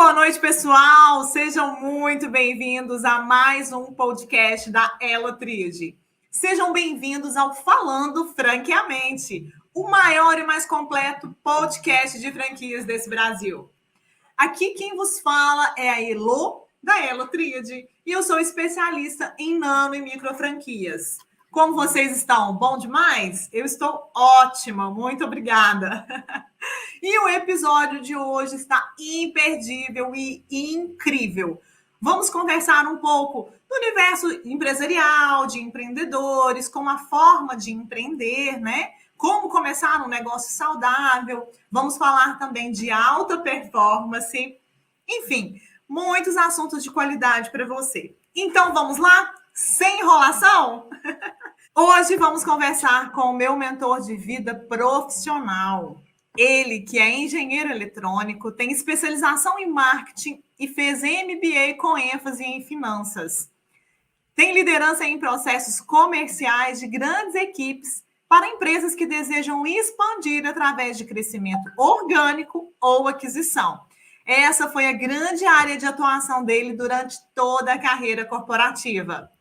Boa noite, pessoal. Sejam muito bem-vindos a mais um podcast da Elo Tríade. Sejam bem-vindos ao Falando Franqueamente, o maior e mais completo podcast de franquias desse Brasil. Aqui quem vos fala é a Elo, da Elo Tríade, e eu sou especialista em nano e micro franquias. Como vocês estão? Bom demais? Eu estou ótima, muito obrigada. E o episódio de hoje está imperdível e incrível. Vamos conversar um pouco do universo empresarial, de empreendedores, como a forma de empreender, né? Como começar um negócio saudável. Vamos falar também de alta performance. Enfim, muitos assuntos de qualidade para você. Então, vamos lá? Sem enrolação? Hoje vamos conversar com o meu mentor de vida profissional. Ele, que é engenheiro eletrônico, tem especialização em marketing e fez MBA com ênfase em finanças. Tem liderança em processos comerciais de grandes equipes para empresas que desejam expandir através de crescimento orgânico ou aquisição. Essa foi a grande área de atuação dele durante toda a carreira corporativa.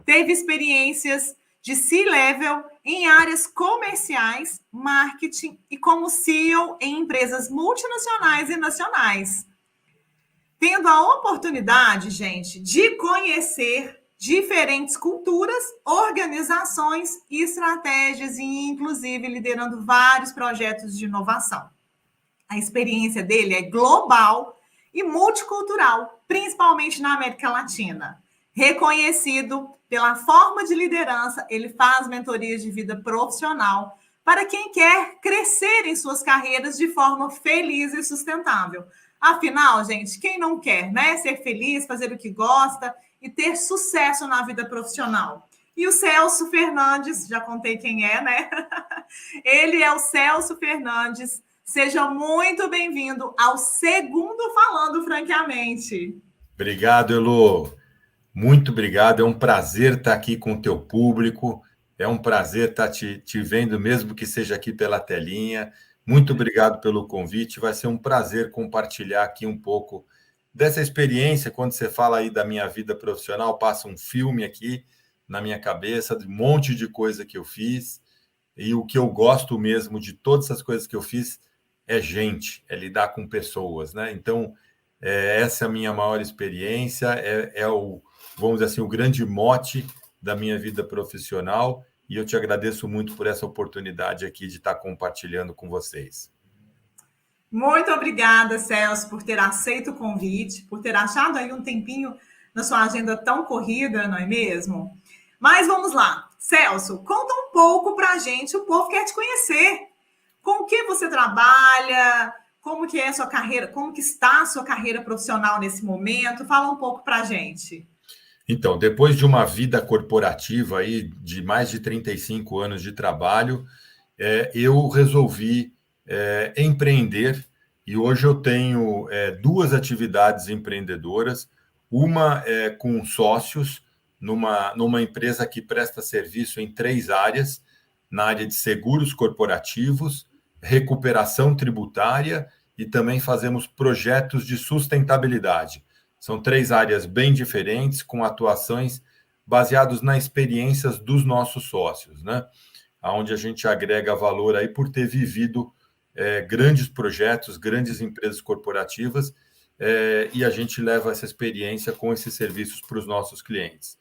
Teve experiências de C-level em áreas comerciais, marketing e como CEO em empresas multinacionais e nacionais. Tendo a oportunidade, gente, de conhecer diferentes culturas, organizações e estratégias e, inclusive, liderando vários projetos de inovação. A experiência dele é global e multicultural, principalmente na América Latina. Reconhecido pela forma de liderança, ele faz mentorias de vida profissional para quem quer crescer em suas carreiras de forma feliz e sustentável. Afinal, gente, quem não quer, né? Ser feliz, fazer o que gosta e ter sucesso na vida profissional. E o Celso Fernandes, já contei quem é, né? Ele é o Celso Fernandes. Seja muito bem-vindo ao segundo Falando Franqueamente. Obrigado, Elo. Muito obrigado. É um prazer estar aqui com o teu público. É um prazer estar te vendo, mesmo que seja aqui pela telinha. Muito obrigado pelo convite. Vai ser um prazer compartilhar aqui um pouco dessa experiência. Quando você fala aí da minha vida profissional, passa um filme aqui na minha cabeça, de um monte de coisa que eu fiz. E o que eu gosto mesmo de todas essas coisas que eu fiz é gente, é lidar com pessoas, né? Então, essa é a minha maior experiência, vamos dizer assim, o grande mote da minha vida profissional, e eu te agradeço muito por essa oportunidade aqui de estar compartilhando com vocês. Muito obrigada, Celso, por ter aceito o convite, por ter achado aí um tempinho na sua agenda tão corrida, não é mesmo? Mas vamos lá. Celso, conta um pouco para a gente, o povo quer te conhecer. Com o que você trabalha? Como que é a sua carreira? Como que está a sua carreira profissional nesse momento? Fala um pouco para a gente. Então, depois de uma vida corporativa aí de mais de 35 anos de trabalho, eu resolvi empreender e hoje eu tenho duas atividades empreendedoras, uma com sócios numa empresa que presta serviço em 3 áreas, na área de seguros corporativos, recuperação tributária e também fazemos projetos de sustentabilidade. São 3 áreas bem diferentes, com atuações baseadas nas experiências dos nossos sócios, né? Onde a gente agrega valor aí por ter vivido grandes projetos, grandes empresas corporativas, e a gente leva essa experiência com esses serviços para os nossos clientes.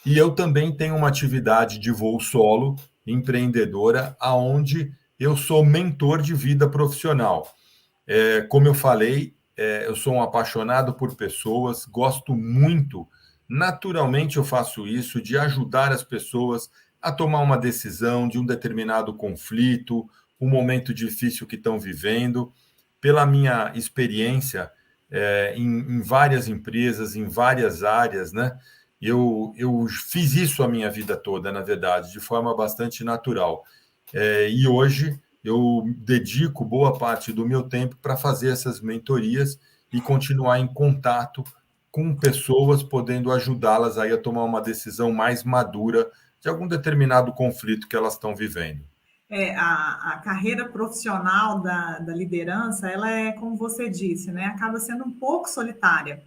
E eu também tenho uma atividade de voo solo, empreendedora, aonde eu sou mentor de vida profissional. Como eu falei, eu sou um apaixonado por pessoas, gosto muito, naturalmente eu faço isso, de ajudar as pessoas a tomar uma decisão de um determinado conflito, um momento difícil que estão vivendo. Pela minha experiência em várias empresas, em várias áreas, né? Eu fiz isso a minha vida toda, na verdade, de forma bastante natural. E hoje eu dedico boa parte do meu tempo para fazer essas mentorias e continuar em contato com pessoas, podendo ajudá-las aí a tomar uma decisão mais madura de algum determinado conflito que elas estão vivendo. a carreira profissional da liderança, ela é, como você disse, né, acaba sendo um pouco solitária.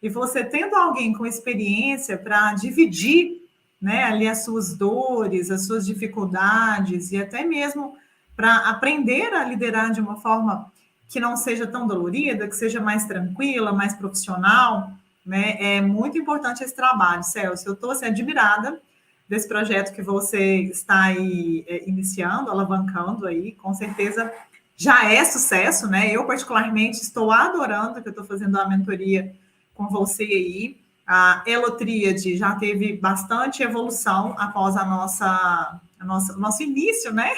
E você tendo alguém com experiência para dividir, né, ali as suas dores, as suas dificuldades e até mesmo para aprender a liderar de uma forma que não seja tão dolorida, que seja mais tranquila, mais profissional, né, é muito importante esse trabalho, Celso. Eu estou assim, admirada desse projeto que você está aí iniciando, alavancando aí, com certeza já é sucesso, né? Eu, particularmente, estou adorando que eu estou fazendo a mentoria com você aí. A Elotríade já teve bastante evolução após o nosso início, né?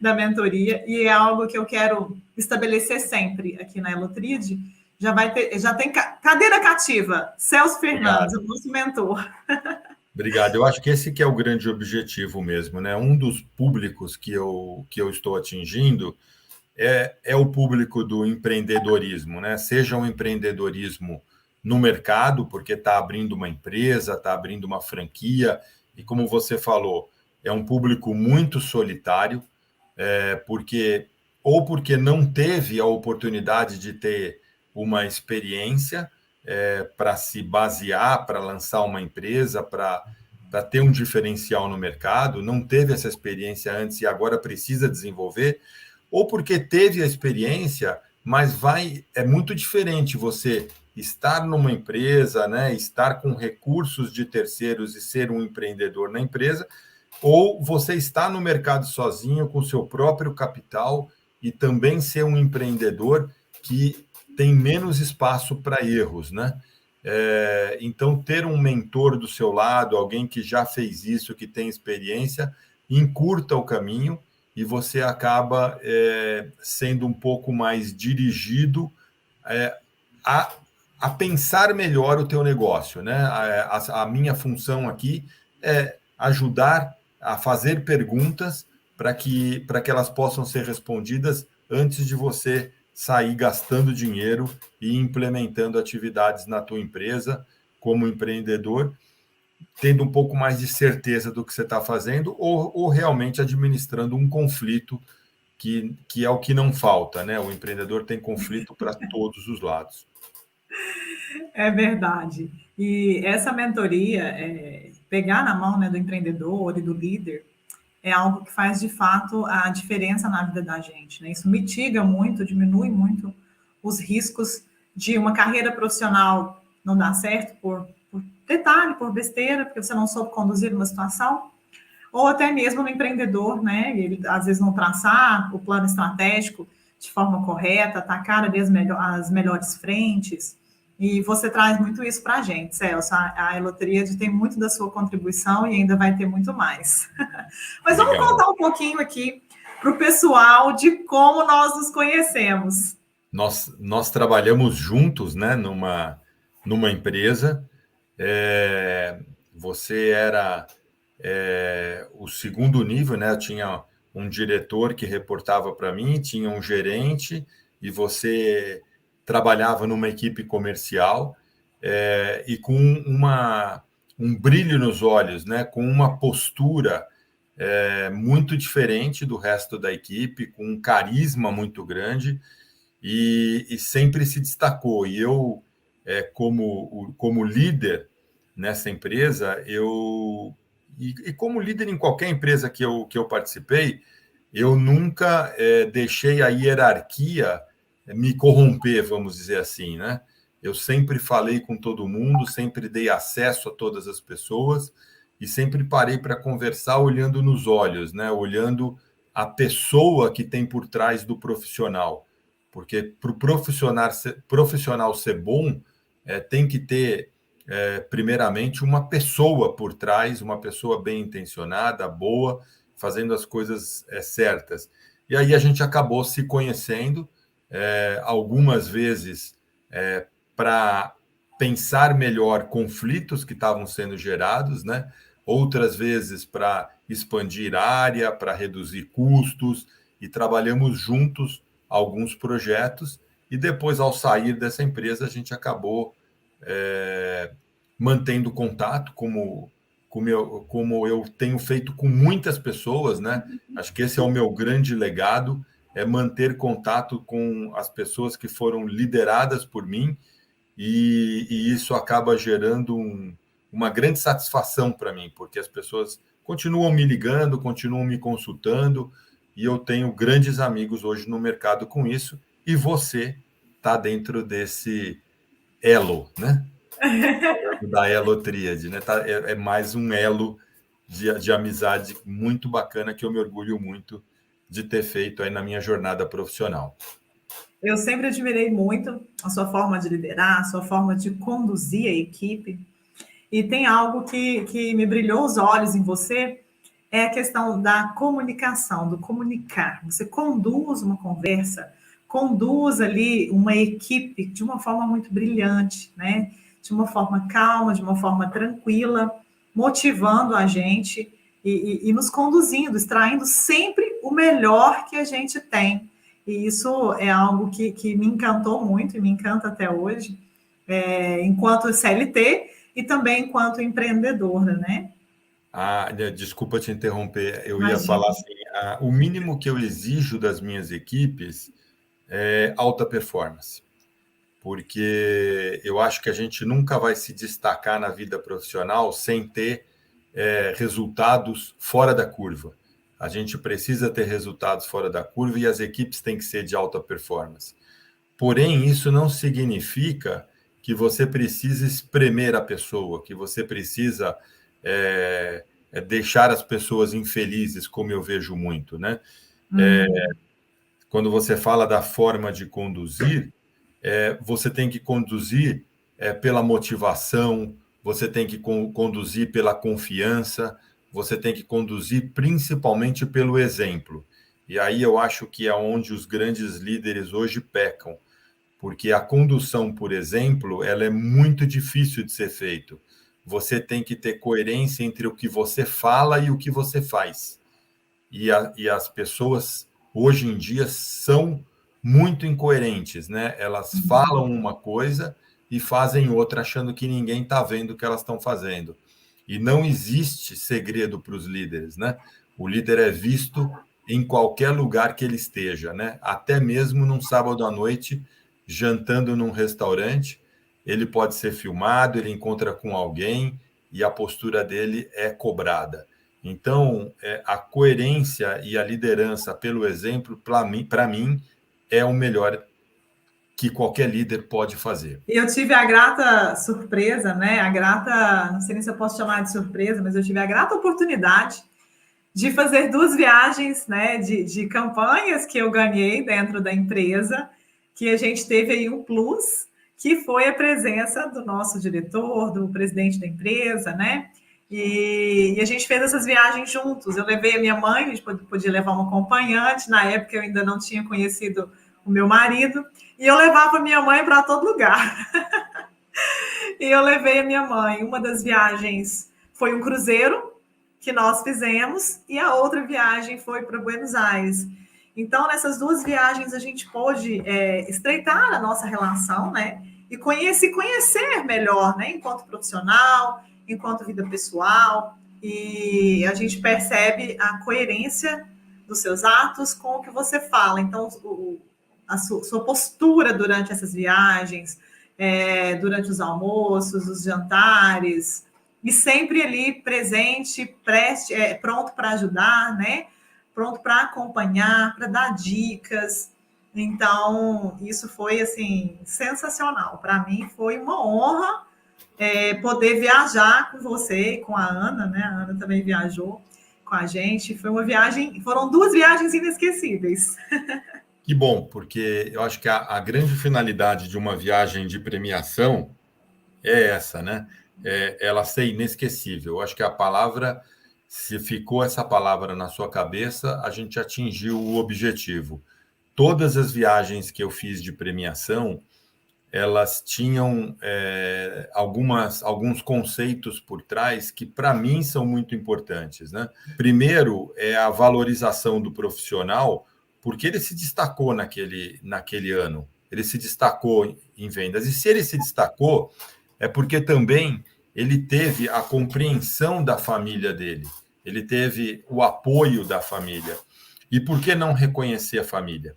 Da mentoria, e é algo que eu quero estabelecer sempre aqui na Elotríade. Já tem cadeira cativa, Celso Fernandes, Obrigado. o nosso mentor. Obrigado. Eu acho que esse que é o grande objetivo mesmo, né? Um dos públicos que eu estou atingindo é o público do empreendedorismo, né? Seja um empreendedorismo no mercado, porque está abrindo uma empresa, está abrindo uma franquia, e como você falou, é um público muito solitário, porque porque não teve a oportunidade de ter uma experiência para se basear, para lançar uma empresa, para ter um diferencial no mercado, não teve essa experiência antes e agora precisa desenvolver, ou porque teve a experiência, mas é muito diferente você estar numa empresa, né, estar com recursos de terceiros e ser um empreendedor na empresa, ou você está no mercado sozinho, com seu próprio capital, e também ser um empreendedor que tem menos espaço para erros, né? Então, ter um mentor do seu lado, alguém que já fez isso, que tem experiência, encurta o caminho e você acaba sendo um pouco mais dirigido é, a, a pensar melhor o teu negócio, né? A minha função aqui é ajudar a fazer perguntas para que elas possam ser respondidas antes de você sair gastando dinheiro e implementando atividades na tua empresa como empreendedor, tendo um pouco mais de certeza do que você está fazendo ou realmente administrando um conflito que é o que não falta, né? O empreendedor tem conflito para todos os lados. É verdade. E essa mentoria, pegar na mão, né, do empreendedor e do líder, é algo que faz de fato a diferença na vida da gente, né? Isso mitiga muito, diminui muito os riscos de uma carreira profissional não dar certo por detalhe, por besteira, porque você não soube conduzir uma situação, ou até mesmo no empreendedor, né? Ele às vezes não traçar o plano estratégico de forma correta, atacar ali as melhores frentes. E você traz muito isso para a gente, Celso. A Elotríade tem muito da sua contribuição e ainda vai ter muito mais. Mas vamos Legal. contar um pouquinho aqui para o pessoal de como nós nos conhecemos. Nós trabalhamos juntos, né, numa empresa. Você era o segundo nível, né? Eu tinha um diretor que reportava para mim, tinha um gerente, e você trabalhava numa equipe comercial e com um brilho nos olhos, né? Com uma postura muito diferente do resto da equipe, com um carisma muito grande e sempre se destacou. E eu, como líder nessa empresa, e como líder em qualquer empresa que eu participei, eu nunca deixei a hierarquia me corromper, vamos dizer assim, né? Eu sempre falei com todo mundo, sempre dei acesso a todas as pessoas e sempre parei para conversar olhando nos olhos, né? Olhando a pessoa que tem por trás do profissional. Porque para o profissional ser bom, tem que ter, primeiramente, uma pessoa por trás, uma pessoa bem intencionada, boa, fazendo as coisas certas. E aí a gente acabou se conhecendo, algumas vezes para pensar melhor conflitos que estavam sendo gerados, né? Outras vezes para expandir área, para reduzir custos, e trabalhamos juntos alguns projetos, e depois, ao sair dessa empresa, a gente acabou mantendo contato como eu tenho feito com muitas pessoas, né? Acho que esse é o meu grande legado, é manter contato com as pessoas que foram lideradas por mim, e isso acaba gerando uma grande satisfação para mim, porque as pessoas continuam me ligando, continuam me consultando, e eu tenho grandes amigos hoje no mercado com isso, e você está dentro desse elo, né? Da elotríade, né? É mais um elo de amizade muito bacana que eu me orgulho muito de ter feito aí na minha jornada profissional. Eu sempre admirei muito a sua forma de liderar, a sua forma de conduzir a equipe. E tem algo que me brilhou os olhos em você, é a questão da comunicação, do comunicar. Você conduz uma conversa, conduz ali uma equipe de uma forma muito brilhante, né? De uma forma calma, de uma forma tranquila, motivando a gente e nos conduzindo, extraindo sempre o melhor que a gente tem. E isso é algo que me encantou muito e me encanta até hoje, enquanto CLT e também enquanto empreendedora, né? Desculpa te interromper, eu ia Imagina. falar assim, o mínimo que eu exijo das minhas equipes é alta performance, porque eu acho que a gente nunca vai se destacar na vida profissional sem ter resultados fora da curva. A gente precisa ter resultados fora da curva e as equipes têm que ser de alta performance. Porém, isso não significa que você precisa espremer a pessoa, que você precisa deixar as pessoas infelizes, como eu vejo muito, né? Quando você fala da forma de conduzir, você tem que conduzir pela motivação, você tem que conduzir pela confiança, você tem que conduzir principalmente pelo exemplo. E aí eu acho que é onde os grandes líderes hoje pecam, porque a condução, por exemplo, ela é muito difícil de ser feita. Você tem que ter coerência entre o que você fala e o que você faz. E as pessoas, hoje em dia, são muito incoerentes, né? Elas falam uma coisa e fazem outra, achando que ninguém está vendo o que elas estão fazendo. E não existe segredo para os líderes, né? O líder é visto em qualquer lugar que ele esteja, né? Até mesmo num sábado à noite, jantando num restaurante, ele pode ser filmado, ele encontra com alguém e a postura dele é cobrada. Então, a coerência e a liderança pelo exemplo, para mim, é o melhor que qualquer líder pode fazer. Eu tive a grata surpresa, né? Não sei nem se eu posso chamar de surpresa, mas eu tive a grata oportunidade de fazer 2 viagens, né, de campanhas que eu ganhei dentro da empresa, que a gente teve aí um plus, que foi a presença do nosso diretor, do presidente da empresa, né? E a gente fez essas viagens juntos. Eu levei a minha mãe, a gente podia levar uma acompanhante, na época eu ainda não tinha conhecido o meu marido, e eu levava minha mãe para todo lugar. E eu levei a minha mãe. Uma das viagens foi um cruzeiro que nós fizemos, e a outra viagem foi para Buenos Aires. Então, nessas 2 viagens, a gente pôde estreitar a nossa relação, né? E conhecer melhor, né? Enquanto profissional, enquanto vida pessoal. E a gente percebe a coerência dos seus atos com o que você fala. Então, a sua postura durante essas viagens, durante os almoços, os jantares, e sempre ali presente, pronto para ajudar, né? Pronto para acompanhar, para dar dicas. Então, isso foi assim sensacional. Para mim foi uma honra poder viajar com você, com a Ana, né? A Ana também viajou com a gente. Foram 2 viagens inesquecíveis. Que bom, porque eu acho que a grande finalidade de uma viagem de premiação é essa, né? Ela ser inesquecível. Eu acho que a palavra, se ficou essa palavra na sua cabeça, a gente atingiu o objetivo. Todas as viagens que eu fiz de premiação, elas tinham alguns conceitos por trás que, para mim, são muito importantes, né? Primeiro, é a valorização do profissional, porque ele se destacou naquele ano, ele se destacou em vendas. E se ele se destacou, é porque também ele teve a compreensão da família dele, ele teve o apoio da família. E por que não reconhecer a família?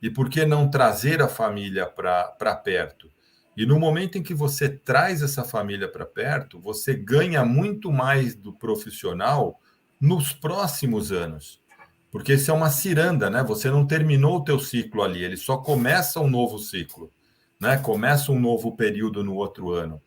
E por que não trazer a família para perto? E no momento em que você traz essa família para perto, você ganha muito mais do profissional nos próximos anos. Porque isso é uma ciranda, né? Você não terminou o teu ciclo ali, ele só começa um novo ciclo, né? Começa um novo período no outro ano.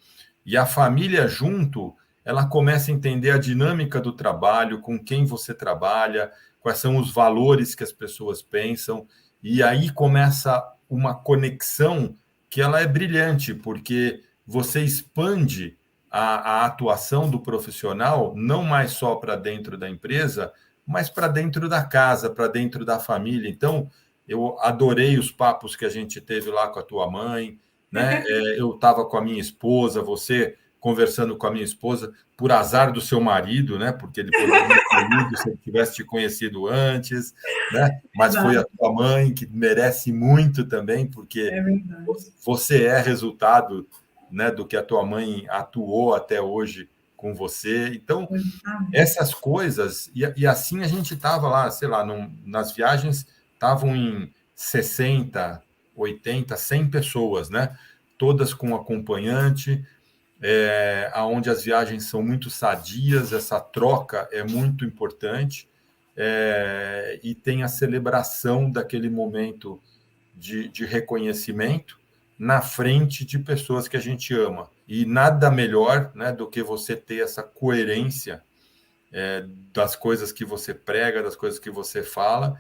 E a família junto, ela começa a entender a dinâmica do trabalho, com quem você trabalha, quais são os valores que as pessoas pensam, e aí começa uma conexão que ela é brilhante, porque você expande a atuação do profissional não mais só para dentro da empresa, mas para dentro da casa, para dentro da família. Então, eu adorei os papos que a gente teve lá com a tua mãe, né? Eu estava com a minha esposa, você conversando com a minha esposa, por azar do seu marido, né? Porque ele poderia ter ido se ele tivesse te conhecido antes, né? Mas foi a tua mãe que merece muito também, porque você é resultado, né, do que a tua mãe atuou até hoje com você. Então, essas coisas, e assim a gente estava lá, sei lá, nas viagens, estavam em 60, 80, 100 pessoas, né? Todas com acompanhante, onde as viagens são muito sadias, essa troca é muito importante, e tem a celebração daquele momento de reconhecimento na frente de pessoas que a gente ama. E nada melhor, né, do que você ter essa coerência das coisas que você prega, das coisas que você fala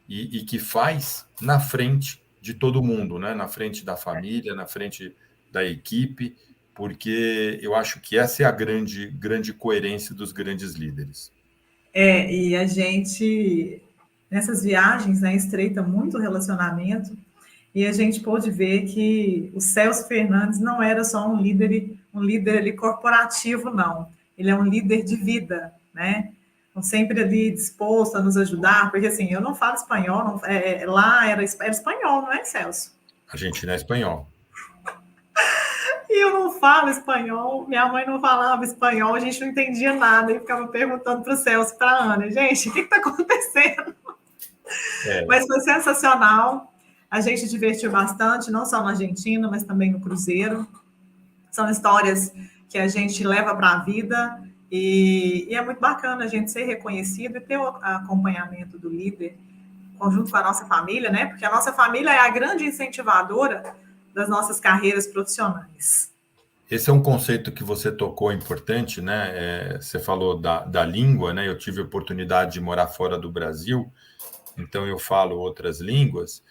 e que faz na frente de todo mundo, né? Na frente da família, na frente da equipe, porque eu acho que essa é a grande coerência dos grandes líderes. E a gente, nessas viagens, né, estreita muito o relacionamento, e a gente pôde ver que o Celso Fernandes não era só um líder ali corporativo, não. Ele é um líder de vida, né? Então, sempre ali disposto a nos ajudar, porque assim, eu não falo espanhol, não, lá era espanhol, não é, Celso? Argentina é espanhol. E eu não falo espanhol, minha mãe não falava espanhol, a gente não entendia nada, e ficava perguntando para o Celso, para a Ana, gente, o que está acontecendo? Mas foi sensacional. A gente divertiu bastante, não só na Argentina, mas também no Cruzeiro. São histórias que a gente leva para a vida e é muito bacana a gente ser reconhecido e ter o acompanhamento do líder, conjunto com a nossa família, né? Porque a nossa família é a grande incentivadora das nossas carreiras profissionais. Esse é um conceito que você tocou importante, né? Você falou da língua, né? Eu tive a oportunidade de morar fora do Brasil, então eu falo outras línguas,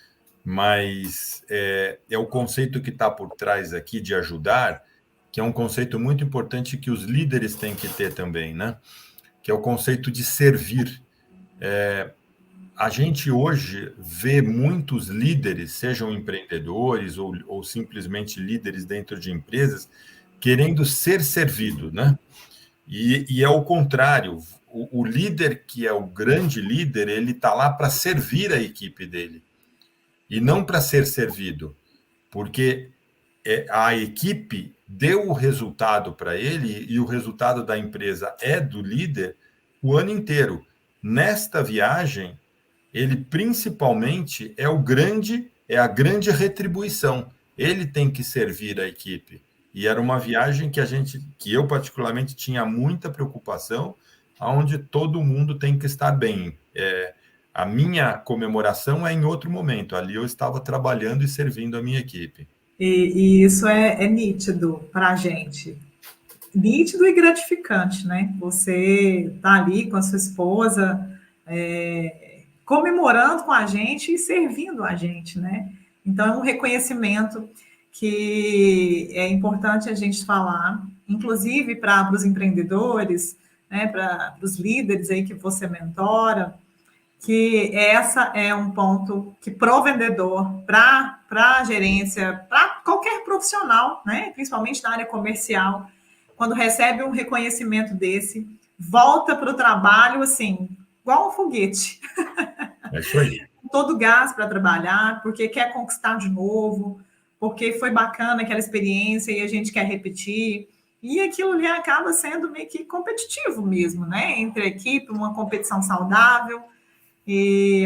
mas é o conceito que está por trás aqui de ajudar, que é um conceito muito importante que os líderes têm que ter também, né? Que é o conceito de servir. A gente hoje vê muitos líderes, sejam empreendedores ou simplesmente líderes dentro de empresas, querendo ser servido, né? E é o contrário. O líder que é o grande líder, ele está lá para servir a equipe dele e não para ser servido, porque a equipe deu o resultado para ele e o resultado da empresa é do líder o ano inteiro. Nesta viagem, ele principalmente é a grande retribuição. Ele tem que servir a equipe. E era uma viagem que eu particularmente tinha muita preocupação, onde todo mundo tem que estar bem. A minha comemoração é em outro momento. Ali eu estava trabalhando e servindo a minha equipe. E isso é nítido para a gente. Nítido e gratificante, né? Você tá ali com a sua esposa, comemorando com a gente e servindo a gente, né? Então, é um reconhecimento que é importante a gente falar, inclusive para os empreendedores, né, para os líderes aí que você mentora, que essa é um ponto que para o vendedor, para a gerência, para qualquer profissional, né, principalmente na área comercial, quando recebe um reconhecimento desse, volta para o trabalho assim, igual um foguete. É isso aí. Todo gás para trabalhar, porque quer conquistar de novo, porque foi bacana aquela experiência e a gente quer repetir. E aquilo ali acaba sendo meio que competitivo mesmo, né? Entre a equipe, uma competição saudável. E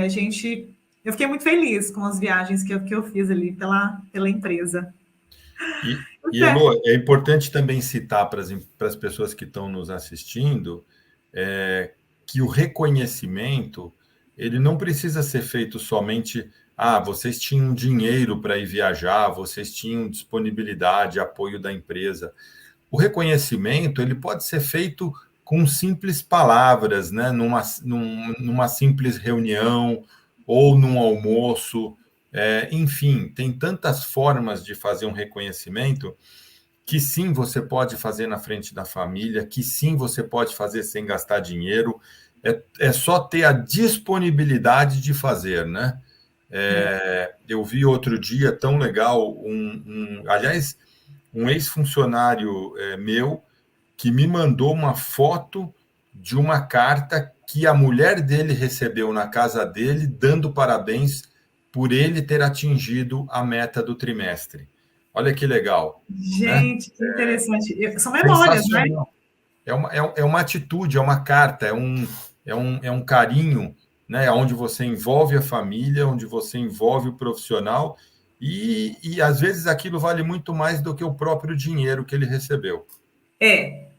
eu fiquei muito feliz com as viagens que eu fiz ali pela empresa. E Elô, é importante também citar para as pessoas que estão nos assistindo que o reconhecimento ele não precisa ser feito somente vocês tinham dinheiro para ir viajar, vocês tinham disponibilidade, apoio da empresa. O reconhecimento ele pode ser feito com simples palavras, né? Numa simples reunião ou num almoço. Enfim, tem tantas formas de fazer um reconhecimento que sim você pode fazer na frente da família, que sim você pode fazer sem gastar dinheiro, é só ter a disponibilidade de fazer, né? Eu vi outro dia tão legal, aliás, um ex-funcionário meu que me mandou uma foto de uma carta que a mulher dele recebeu na casa dele, dando parabéns por ele ter atingido a meta do trimestre. Olha que legal, né? Gente, que interessante. São memórias, né? Sensacional. É uma atitude, é uma carta, é um carinho, né? Onde você envolve a família, onde você envolve o profissional, e às vezes aquilo vale muito mais do que o próprio dinheiro que ele recebeu.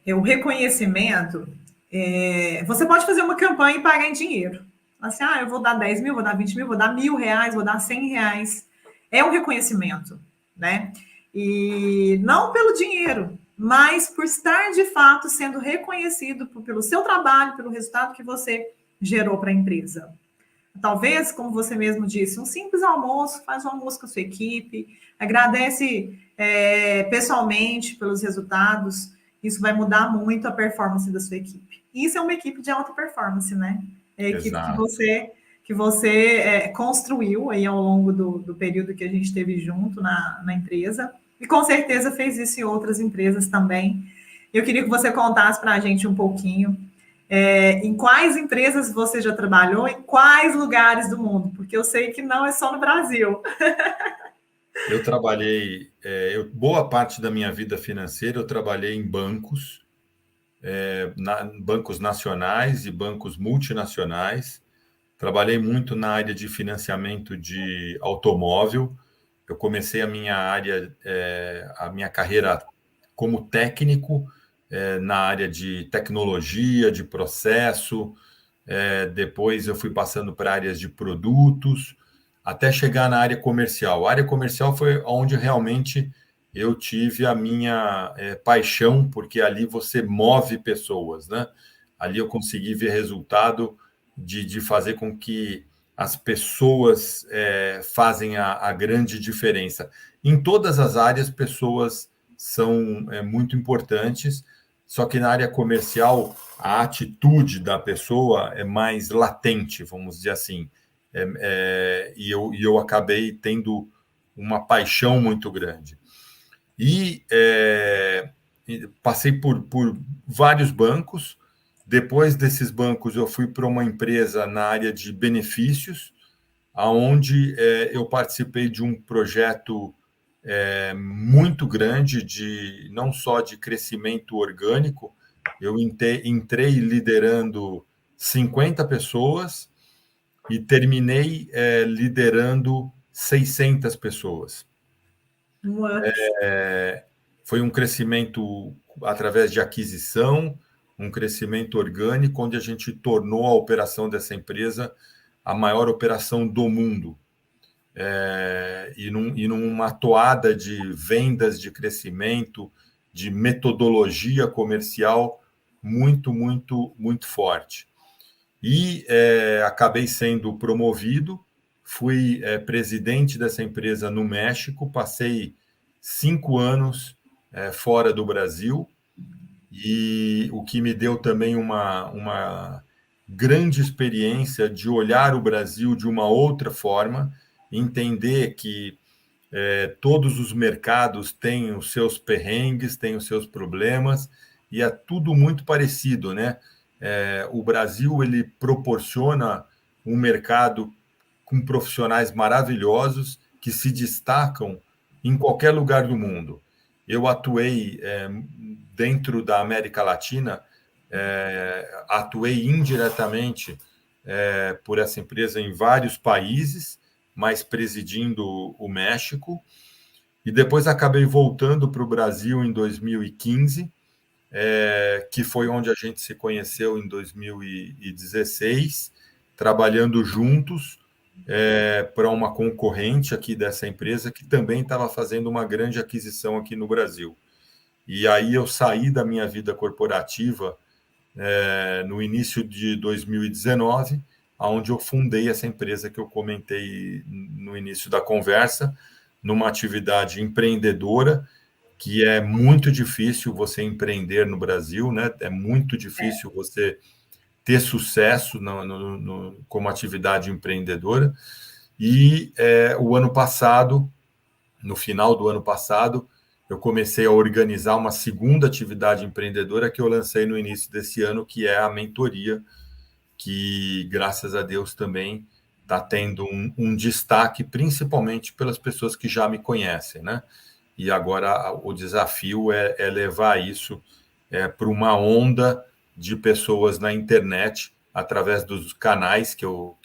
O reconhecimento. Você pode fazer uma campanha e pagar em dinheiro. Assim, eu vou dar 10 mil, vou dar 20 mil, vou dar R$ 1.000, vou dar R$ 100. É um reconhecimento, né? E não pelo dinheiro, mas por estar de fato sendo reconhecido pelo seu trabalho, pelo resultado que você gerou para a empresa. Talvez, como você mesmo disse, um simples almoço, faz um almoço com a sua equipe, agradece pessoalmente pelos resultados, isso vai mudar muito a performance da sua equipe. Isso é uma equipe de alta performance, né? É a equipe Exato. que você construiu aí ao longo do período que a gente esteve junto na empresa, e com certeza fez isso em outras empresas também. Eu queria que você contasse para a gente um pouquinho em quais empresas você já trabalhou, em quais lugares do mundo, porque eu sei que não é só no Brasil. Eu trabalhei, boa parte da minha vida financeira, eu trabalhei em bancos, bancos nacionais e bancos multinacionais. Trabalhei muito na área de financiamento de automóvel. Eu comecei a minha carreira como técnico, na área de tecnologia, de processo. Depois eu fui passando para áreas de produtos, até chegar na área comercial. A área comercial foi onde realmente eu tive a minha paixão, porque ali você move pessoas, né? Ali eu consegui ver resultado de fazer com que as pessoas fazem a grande diferença. Em todas as áreas, pessoas são muito importantes, só que na área comercial, a atitude da pessoa é mais latente, vamos dizer assim. E eu acabei tendo uma paixão muito grande. E passei por vários bancos. Depois desses bancos, eu fui para uma empresa na área de benefícios, onde eu participei de um projeto muito grande, não só de crescimento orgânico. Eu entrei liderando 50 pessoas e terminei liderando 600 pessoas. Foi um crescimento através de aquisição, um crescimento orgânico, onde a gente tornou a operação dessa empresa a maior operação do mundo. E numa toada de vendas, de crescimento, de metodologia comercial muito, muito, muito forte. E acabei sendo promovido, fui presidente dessa empresa no México, passei 5 anos fora do Brasil, e o que me deu também uma grande experiência de olhar o Brasil de uma outra forma, entender que todos os mercados têm os seus perrengues, têm os seus problemas, e é tudo muito parecido, né? O Brasil ele proporciona um mercado com profissionais maravilhosos que se destacam em qualquer lugar do mundo. Eu atuei dentro da América Latina, atuei indiretamente por essa empresa em vários países, mas presidindo o México. E depois acabei voltando para o Brasil em 2015, que foi onde a gente se conheceu em 2016, trabalhando juntos para uma concorrente aqui dessa empresa que também estava fazendo uma grande aquisição aqui no Brasil. E aí eu saí da minha vida corporativa no início de 2019, onde eu fundei essa empresa que eu comentei no início da conversa, numa atividade empreendedora, que é muito difícil você empreender no Brasil, né? É muito difícil você ter sucesso como atividade empreendedora. E o ano passado, no final do ano passado, eu comecei a organizar uma segunda atividade empreendedora que eu lancei no início desse ano, que é a mentoria, que, graças a Deus, também está tendo um destaque, principalmente pelas pessoas que já me conhecem, né? E agora o desafio é levar isso para uma onda de pessoas na internet, através dos canais que eu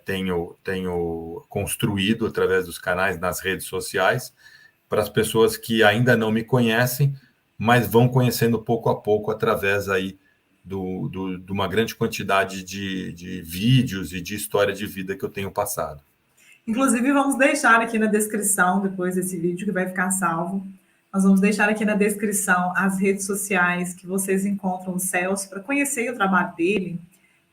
tenho construído, através dos canais nas redes sociais, para as pessoas que ainda não me conhecem, mas vão conhecendo pouco a pouco através aí de uma grande quantidade de vídeos e de história de vida que eu tenho passado. Inclusive, vamos deixar aqui na descrição, depois desse vídeo que vai ficar salvo, nós vamos deixar aqui na descrição as redes sociais que vocês encontram o Celso, para conhecer o trabalho dele,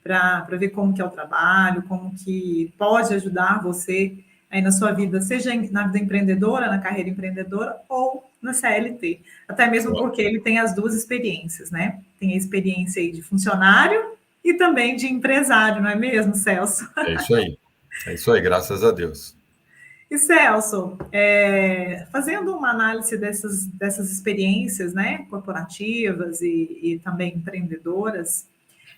para ver como que é o trabalho, como que pode ajudar você aí na sua vida, seja na vida empreendedora, na carreira empreendedora, ou na CLT. Até mesmo porque ele tem as duas experiências, né? Tem a experiência aí de funcionário e também de empresário, não é mesmo, Celso? É isso aí. É isso aí, graças a Deus. E Celso, fazendo uma análise dessas experiências, né, corporativas e também empreendedoras,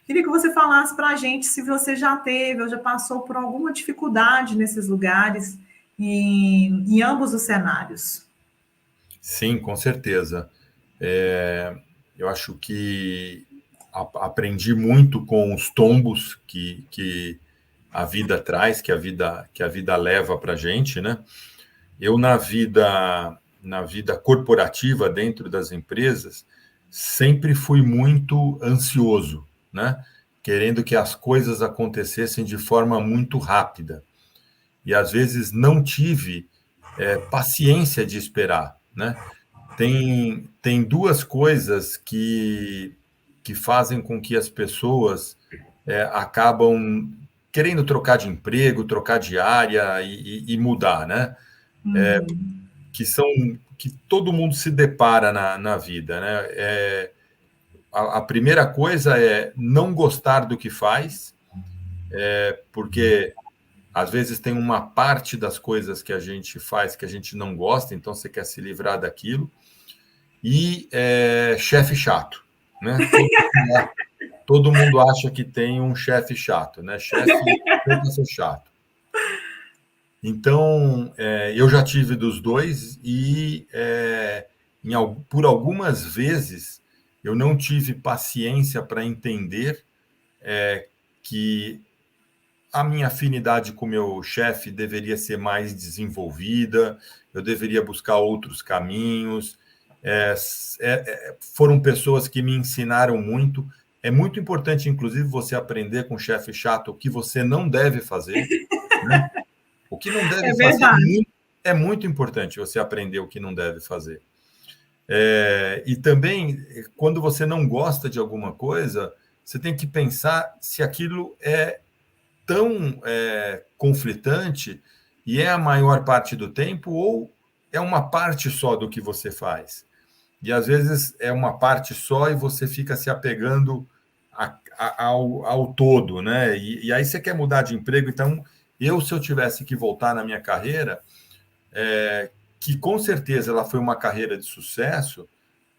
queria que você falasse para a gente se você já teve ou já passou por alguma dificuldade nesses lugares, em ambos os cenários. Sim, com certeza. Eu acho que aprendi muito com os tombos que a vida traz, que a vida leva para a gente, né? Eu, na vida corporativa, dentro das empresas, sempre fui muito ansioso, né? Querendo que as coisas acontecessem de forma muito rápida. E, às vezes, não tive paciência de esperar, né? Tem duas coisas que fazem com que as pessoas acabam querendo trocar de emprego, trocar de área e mudar, né? Que todo mundo se depara na vida, né? A primeira coisa é não gostar do que faz, porque às vezes tem uma parte das coisas que a gente faz que a gente não gosta, então você quer se livrar daquilo. E chefe chato, né? Todo mundo acha que tem um chefe chato, né? Chefe tem que ser chato. Então, eu já tive dos dois e, por algumas vezes, eu não tive paciência para entender que a minha afinidade com o meu chefe deveria ser mais desenvolvida, eu deveria buscar outros caminhos. Foram pessoas que me ensinaram muito. É muito importante, inclusive, você aprender com o chefe chato o que você não deve fazer, né? O que não deve fazer é muito importante você aprender o que não deve fazer. E também, quando você não gosta de alguma coisa, você tem que pensar se aquilo é tão conflitante e é a maior parte do tempo ou é uma parte só do que você faz. E, às vezes, é uma parte só e você fica se apegando ao todo, né? E aí você quer mudar de emprego. Então, se eu tivesse que voltar na minha carreira, que com certeza ela foi uma carreira de sucesso,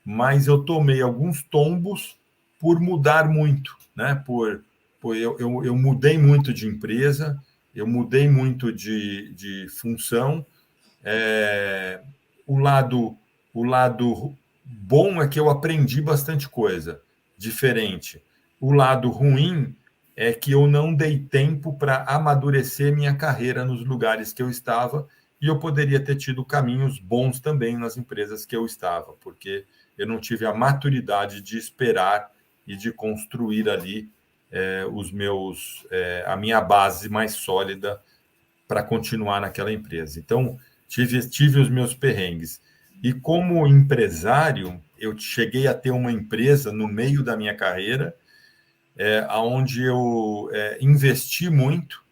mas eu tomei alguns tombos por mudar muito, né? Eu mudei muito de empresa, eu mudei muito de função. O lado bom é que eu aprendi bastante coisa diferente. O lado ruim é que eu não dei tempo para amadurecer minha carreira nos lugares que eu estava, e eu poderia ter tido caminhos bons também nas empresas que eu estava, porque eu não tive a maturidade de esperar e de construir ali a minha base mais sólida para continuar naquela empresa. Então, tive os meus perrengues. E como empresário, eu cheguei a ter uma empresa no meio da minha carreira, onde eu investi muito,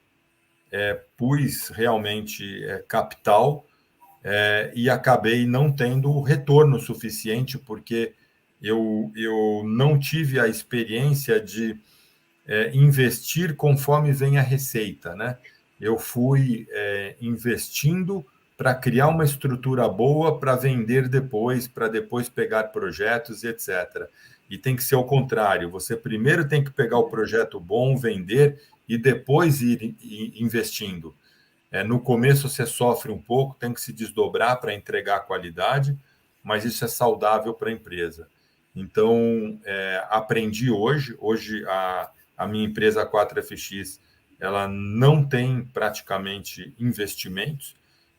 pus realmente capital, e acabei não tendo o retorno suficiente, porque eu não tive a experiência de investir conforme vem a receita, né? Eu fui investindo para criar uma estrutura boa para vender depois, para depois pegar projetos, etc. E tem que ser o contrário. Você primeiro tem que pegar o projeto bom, vender e depois ir investindo. No começo você sofre um pouco, tem que se desdobrar para entregar qualidade, mas isso é saudável para a empresa. Então, aprendi hoje. Hoje, a minha empresa 4FX, ela não tem praticamente investimentos,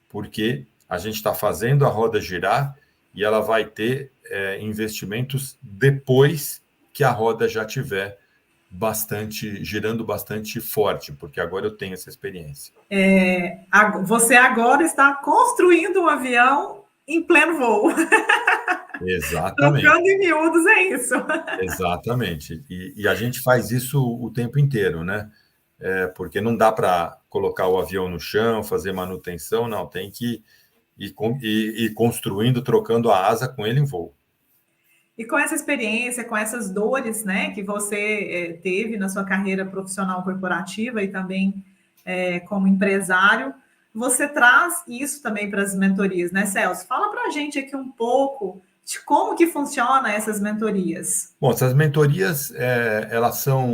porque a gente está fazendo a roda girar e ela vai ter investimentos depois que a roda já tiver girando bastante forte, porque agora eu tenho essa experiência. Você agora está construindo um avião em pleno voo. Exatamente. Trocando em miúdos, é isso. Exatamente. E a gente faz isso o tempo inteiro, né? Porque não dá para colocar o avião no chão, fazer manutenção, não. Tem que ir construindo, trocando a asa com ele em voo. E com essa experiência, com essas dores, né, que você teve na sua carreira profissional corporativa e também como empresário, você traz isso também para as mentorias, né, Celso? Fala para a gente aqui um pouco de como que funciona essas mentorias. Bom, essas mentorias, elas são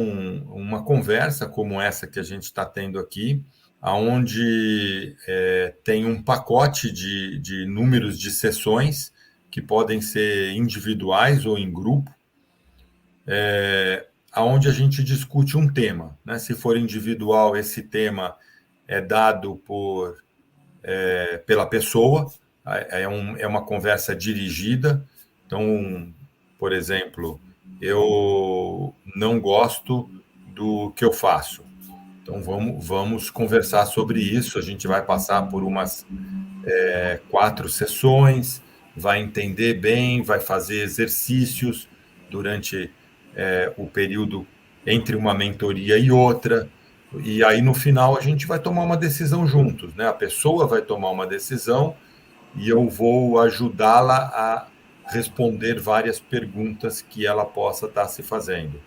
uma conversa como essa que a gente está tendo aqui, onde tem um pacote de números de sessões que podem ser individuais ou em grupo, onde a gente discute um tema, né? Se for individual, esse tema é dado pela pessoa, é uma conversa dirigida. Então, por exemplo, eu não gosto do que eu faço. Então, vamos conversar sobre isso. A gente vai passar por umas 4 sessões, vai entender bem, vai fazer exercícios durante o período entre uma mentoria e outra. E aí, no final, a gente vai tomar uma decisão juntos, né? A pessoa vai tomar uma decisão e eu vou ajudá-la a responder várias perguntas que ela possa estar se fazendo.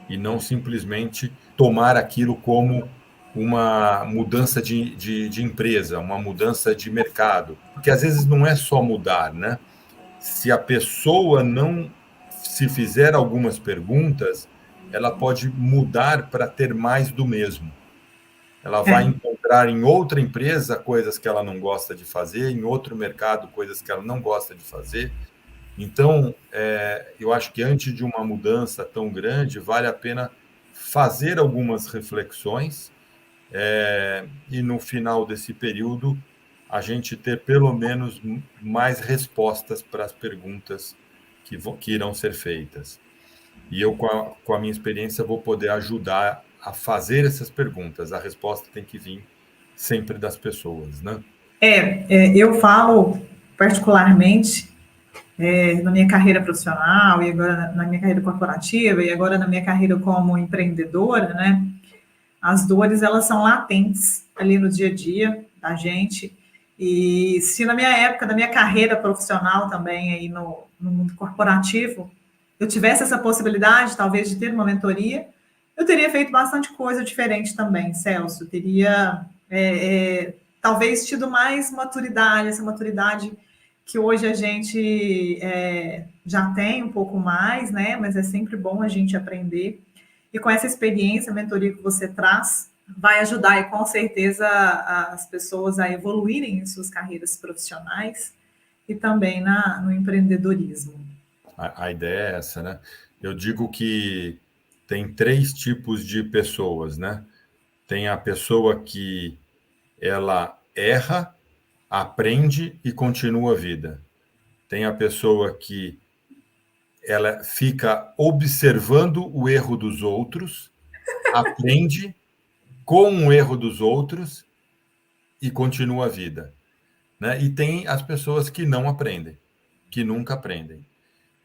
E não simplesmente tomar aquilo como uma mudança de empresa, uma mudança de mercado. Porque às vezes não é só mudar, né? Se a pessoa não se fizer algumas perguntas, ela pode mudar para ter mais do mesmo. Ela vai encontrar em outra empresa coisas que ela não gosta de fazer, em outro mercado coisas que ela não gosta de fazer. Então, eu acho que antes de uma mudança tão grande, vale a pena fazer algumas reflexões, e no final desse período a gente ter pelo menos mais respostas para as perguntas que irão ser feitas. E eu, com a minha experiência, vou poder ajudar a fazer essas perguntas. A resposta tem que vir sempre das pessoas, né? Eu falo particularmente na minha carreira profissional e agora na minha carreira corporativa e agora na minha carreira como empreendedora, né? As dores, elas são latentes ali no dia a dia da gente. E se na minha época, da minha carreira profissional também aí no mundo corporativo, eu tivesse essa possibilidade, talvez, de ter uma mentoria, eu teria feito bastante coisa diferente também, Celso. Eu teria, talvez, tido mais maturidade, essa maturidade que hoje a gente já tem um pouco mais, né? Mas é sempre bom a gente aprender. E com essa experiência, a mentoria que você traz, vai ajudar, e com certeza, as pessoas a evoluírem em suas carreiras profissionais e também no empreendedorismo. A ideia é essa, né? Eu digo que tem três tipos de pessoas, né? Tem a pessoa que ela erra, aprende e continua a vida. Tem a pessoa que ela fica observando o erro dos outros, aprende com o erro dos outros e continua a vida, né? E tem as pessoas que não aprendem, que nunca aprendem.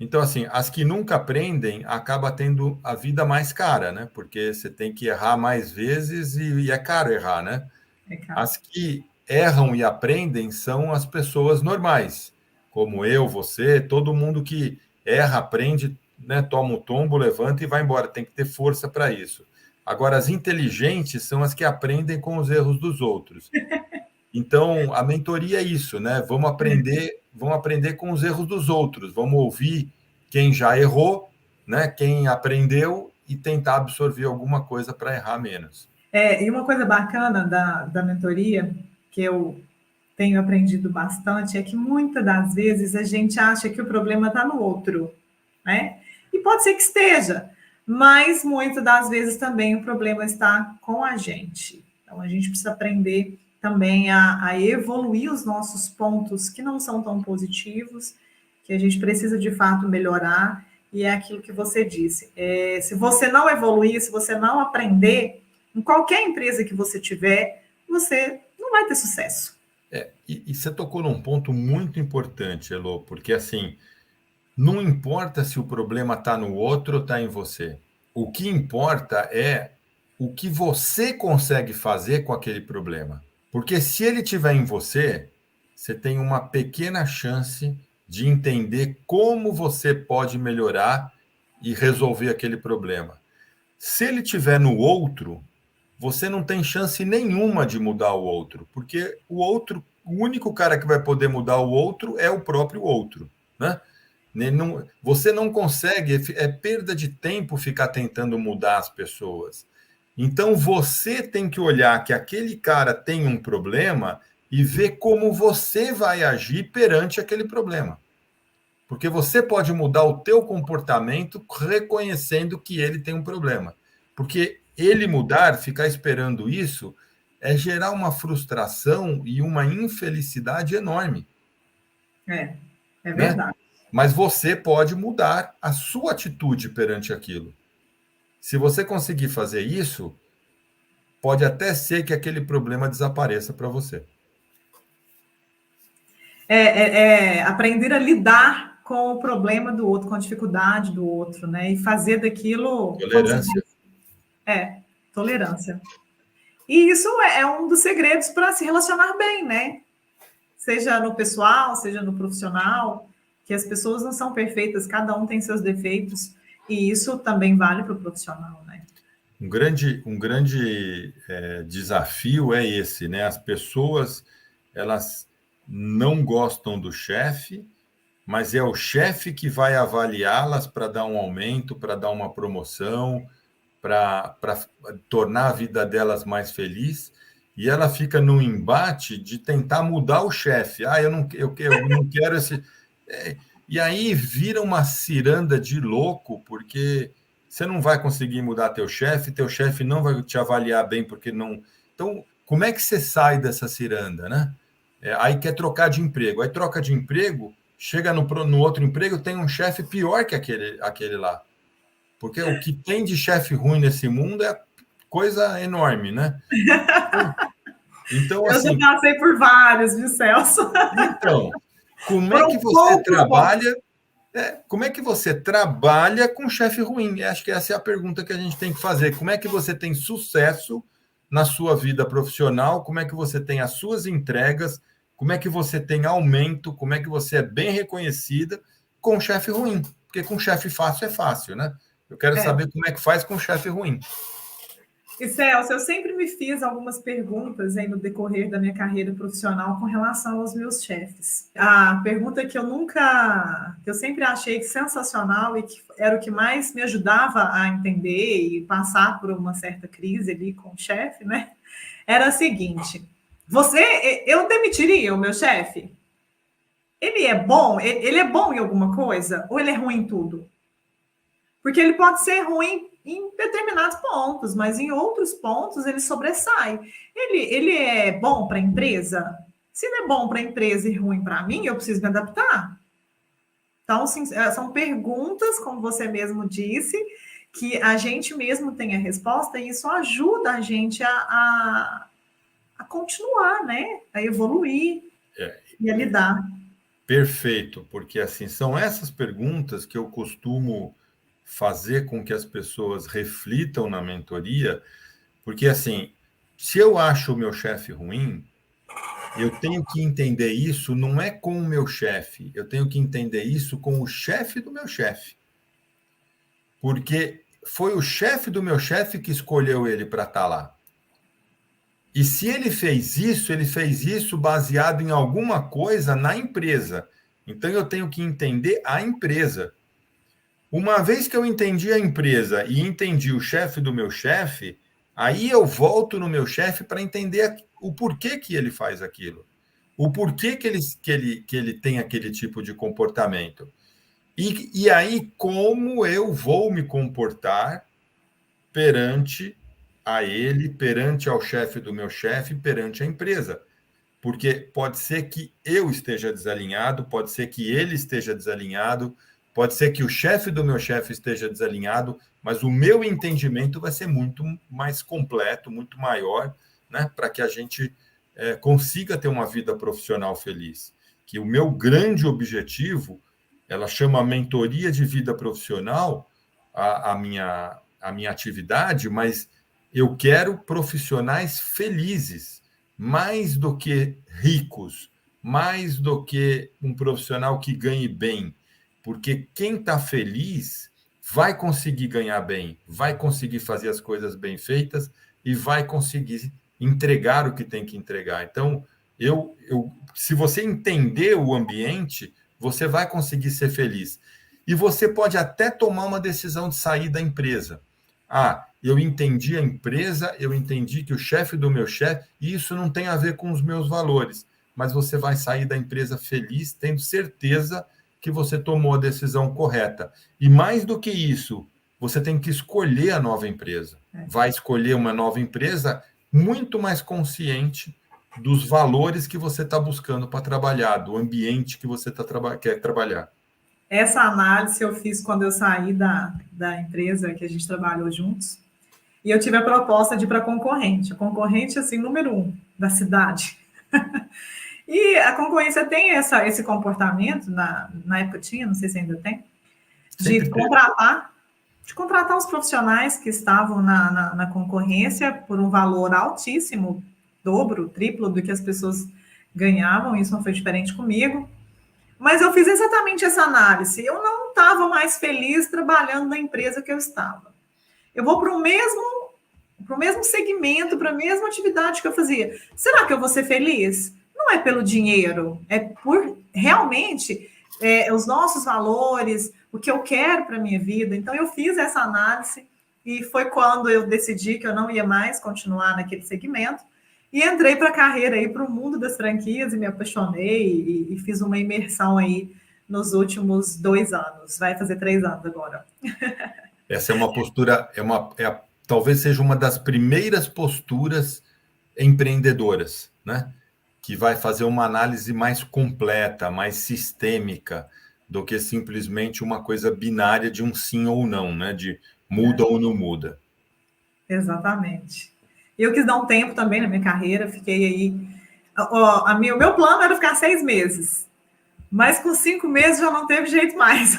Então, assim, as que nunca aprendem acaba tendo a vida mais cara, né? Porque você tem que errar mais vezes e é caro errar, né? É caro. As que erram e aprendem são as pessoas normais, como eu, você, todo mundo que erra, aprende, né, toma o tombo, levanta e vai embora. Tem que ter força para isso. Agora, as inteligentes são as que aprendem com os erros dos outros. Então, a mentoria é isso, né? Vamos aprender com os erros dos outros, vamos ouvir quem já errou, né? Quem aprendeu e tentar absorver alguma coisa para errar menos. E uma coisa bacana da mentoria, que eu tenho aprendido bastante, é que muitas das vezes a gente acha que o problema está no outro, né? E pode ser que esteja, mas muitas das vezes também o problema está com a gente. Então a gente precisa aprender também a evoluir os nossos pontos que não são tão positivos, que a gente precisa de fato melhorar, e é aquilo que você disse. Se você não evoluir, se você não aprender, em qualquer empresa que você tiver, você não vai ter sucesso. E você tocou num ponto muito importante, Elô, porque assim, não importa se o problema está no outro ou está em você. O que importa é o que você consegue fazer com aquele problema. Porque se ele estiver em você, você tem uma pequena chance de entender como você pode melhorar e resolver aquele problema. Se ele estiver no outro, você não tem chance nenhuma de mudar o outro, porque o único cara que vai poder mudar o outro é o próprio outro, né? Você não consegue, é perda de tempo ficar tentando mudar as pessoas. Então você tem que olhar que aquele cara tem um problema e ver como você vai agir perante aquele problema. Porque você pode mudar o teu comportamento reconhecendo que ele tem um problema. Porque ele mudar, ficar esperando isso, é gerar uma frustração e uma infelicidade enorme. É Né? verdade. Mas você pode mudar a sua atitude perante aquilo. Se você conseguir fazer isso, pode até ser que aquele problema desapareça para você. Aprender a lidar com o problema do outro, com a dificuldade do outro, né? E fazer daquilo. Tolerância. Tolerância. E isso é um dos segredos para se relacionar bem, né? Seja no pessoal, seja no profissional, que as pessoas não são perfeitas, cada um tem seus defeitos, e isso também vale para o profissional, né? Um grande desafio é esse, né? As pessoas, elas não gostam do chefe, mas é o chefe que vai avaliá-las para dar um aumento, para dar uma promoção, para tornar a vida delas mais feliz, e ela fica no embate de tentar mudar o chefe. Eu não quero esse... E aí vira uma ciranda de louco, porque você não vai conseguir mudar teu chefe não vai te avaliar bem, porque não... Então, como é que você sai dessa ciranda, né? Aí quer trocar de emprego. Aí troca de emprego, chega no outro emprego, tem um chefe pior que aquele lá. Porque o que tem de chefe ruim nesse mundo é coisa enorme, né? Então Eu já assim... passei por vários, viu, Celso? Então, como é Foram que você poucos bons. trabalha... como é que você trabalha com chefe ruim? Acho que essa é a pergunta que a gente tem que fazer. Como é que você tem sucesso na sua vida profissional? Como é que você tem as suas entregas? Como é que você tem aumento? Como é que você é bem reconhecida com chefe ruim? Porque com chefe fácil é fácil, né? Eu quero saber como é que faz com chefe ruim. E, Celso, eu sempre me fiz algumas perguntas aí no decorrer da minha carreira profissional com relação aos meus chefes. A pergunta que eu sempre achei sensacional e que era o que mais me ajudava a entender e passar por uma certa crise ali com o chefe, né? Era a seguinte: eu demitiria o meu chefe? ele é bom? Ele é bom em alguma coisa? Ou ele é ruim em tudo? Porque ele pode ser ruim em determinados pontos, mas em outros pontos ele sobressai. Ele é bom para a empresa? Se ele é bom para a empresa e ruim para mim, eu preciso me adaptar. Então, são perguntas, como você mesmo disse, que a gente mesmo tem a resposta e isso ajuda a gente a continuar, né? A evoluir e a lidar. Perfeito, porque assim, são essas perguntas que eu costumo fazer com que as pessoas reflitam na mentoria, porque assim, se eu acho o meu chefe ruim, eu tenho que entender isso não é com o meu chefe, eu tenho que entender isso com o chefe do meu chefe. Porque foi o chefe do meu chefe que escolheu ele para estar lá. E se ele fez isso baseado em alguma coisa na empresa. Então eu tenho que entender a empresa. Uma vez que eu entendi a empresa e entendi o chefe do meu chefe, aí eu volto no meu chefe para entender o porquê que ele faz aquilo. O porquê que ele tem aquele tipo de comportamento. E aí, como eu vou me comportar perante a ele, perante ao chefe do meu chefe, perante a empresa. Porque pode ser que eu esteja desalinhado, pode ser que ele esteja desalinhado, pode ser que o chefe do meu chefe esteja desalinhado, mas o meu entendimento vai ser muito mais completo, muito maior, né, para que a gente consiga ter uma vida profissional feliz. Que o meu grande objetivo, ela chama mentoria de vida profissional, a minha atividade, mas eu quero profissionais felizes, mais do que ricos, mais do que um profissional que ganhe bem, porque quem está feliz vai conseguir ganhar bem, vai conseguir fazer as coisas bem feitas e vai conseguir entregar o que tem que entregar. Então, se você entender o ambiente, você vai conseguir ser feliz. E você pode até tomar uma decisão de sair da empresa. Ah, eu entendi a empresa, eu entendi que o chefe do meu chefe, e isso não tem a ver com os meus valores, mas você vai sair da empresa feliz, tendo certeza que você tomou a decisão correta. E mais do que isso, você tem que escolher a nova empresa. Vai escolher uma nova empresa muito mais consciente dos valores que você está buscando para trabalhar, do ambiente que você quer trabalhar. Essa análise eu fiz quando eu saí da empresa que a gente trabalhou juntos. E eu tive a proposta de ir para a concorrente, assim, número 1 da cidade. E a concorrência tem esse comportamento, na época tinha, não sei se ainda tem, de contratar os profissionais que estavam na concorrência por um valor altíssimo, dobro, triplo do que as pessoas ganhavam, isso não foi diferente comigo. Mas eu fiz exatamente essa análise. Eu não estava mais feliz trabalhando na empresa que eu estava. Eu vou para o mesmo segmento, para a mesma atividade que eu fazia. Será que eu vou ser feliz? Não é pelo dinheiro, é por realmente os nossos valores, o que eu quero para a minha vida. Então, eu fiz essa análise e foi quando eu decidi que eu não ia mais continuar naquele segmento e entrei para a carreira aí, para o mundo das franquias e me apaixonei e fiz uma imersão aí nos últimos 2 anos. Vai fazer 3 anos agora. Essa é uma postura, talvez seja uma das primeiras posturas empreendedoras, né? Que vai fazer uma análise mais completa, mais sistêmica, do que simplesmente uma coisa binária de um sim ou não, né? De muda ou não muda. Exatamente. Eu quis dar um tempo também na minha carreira, fiquei aí. O meu plano era ficar 6 meses, mas com 5 meses já não teve jeito mais.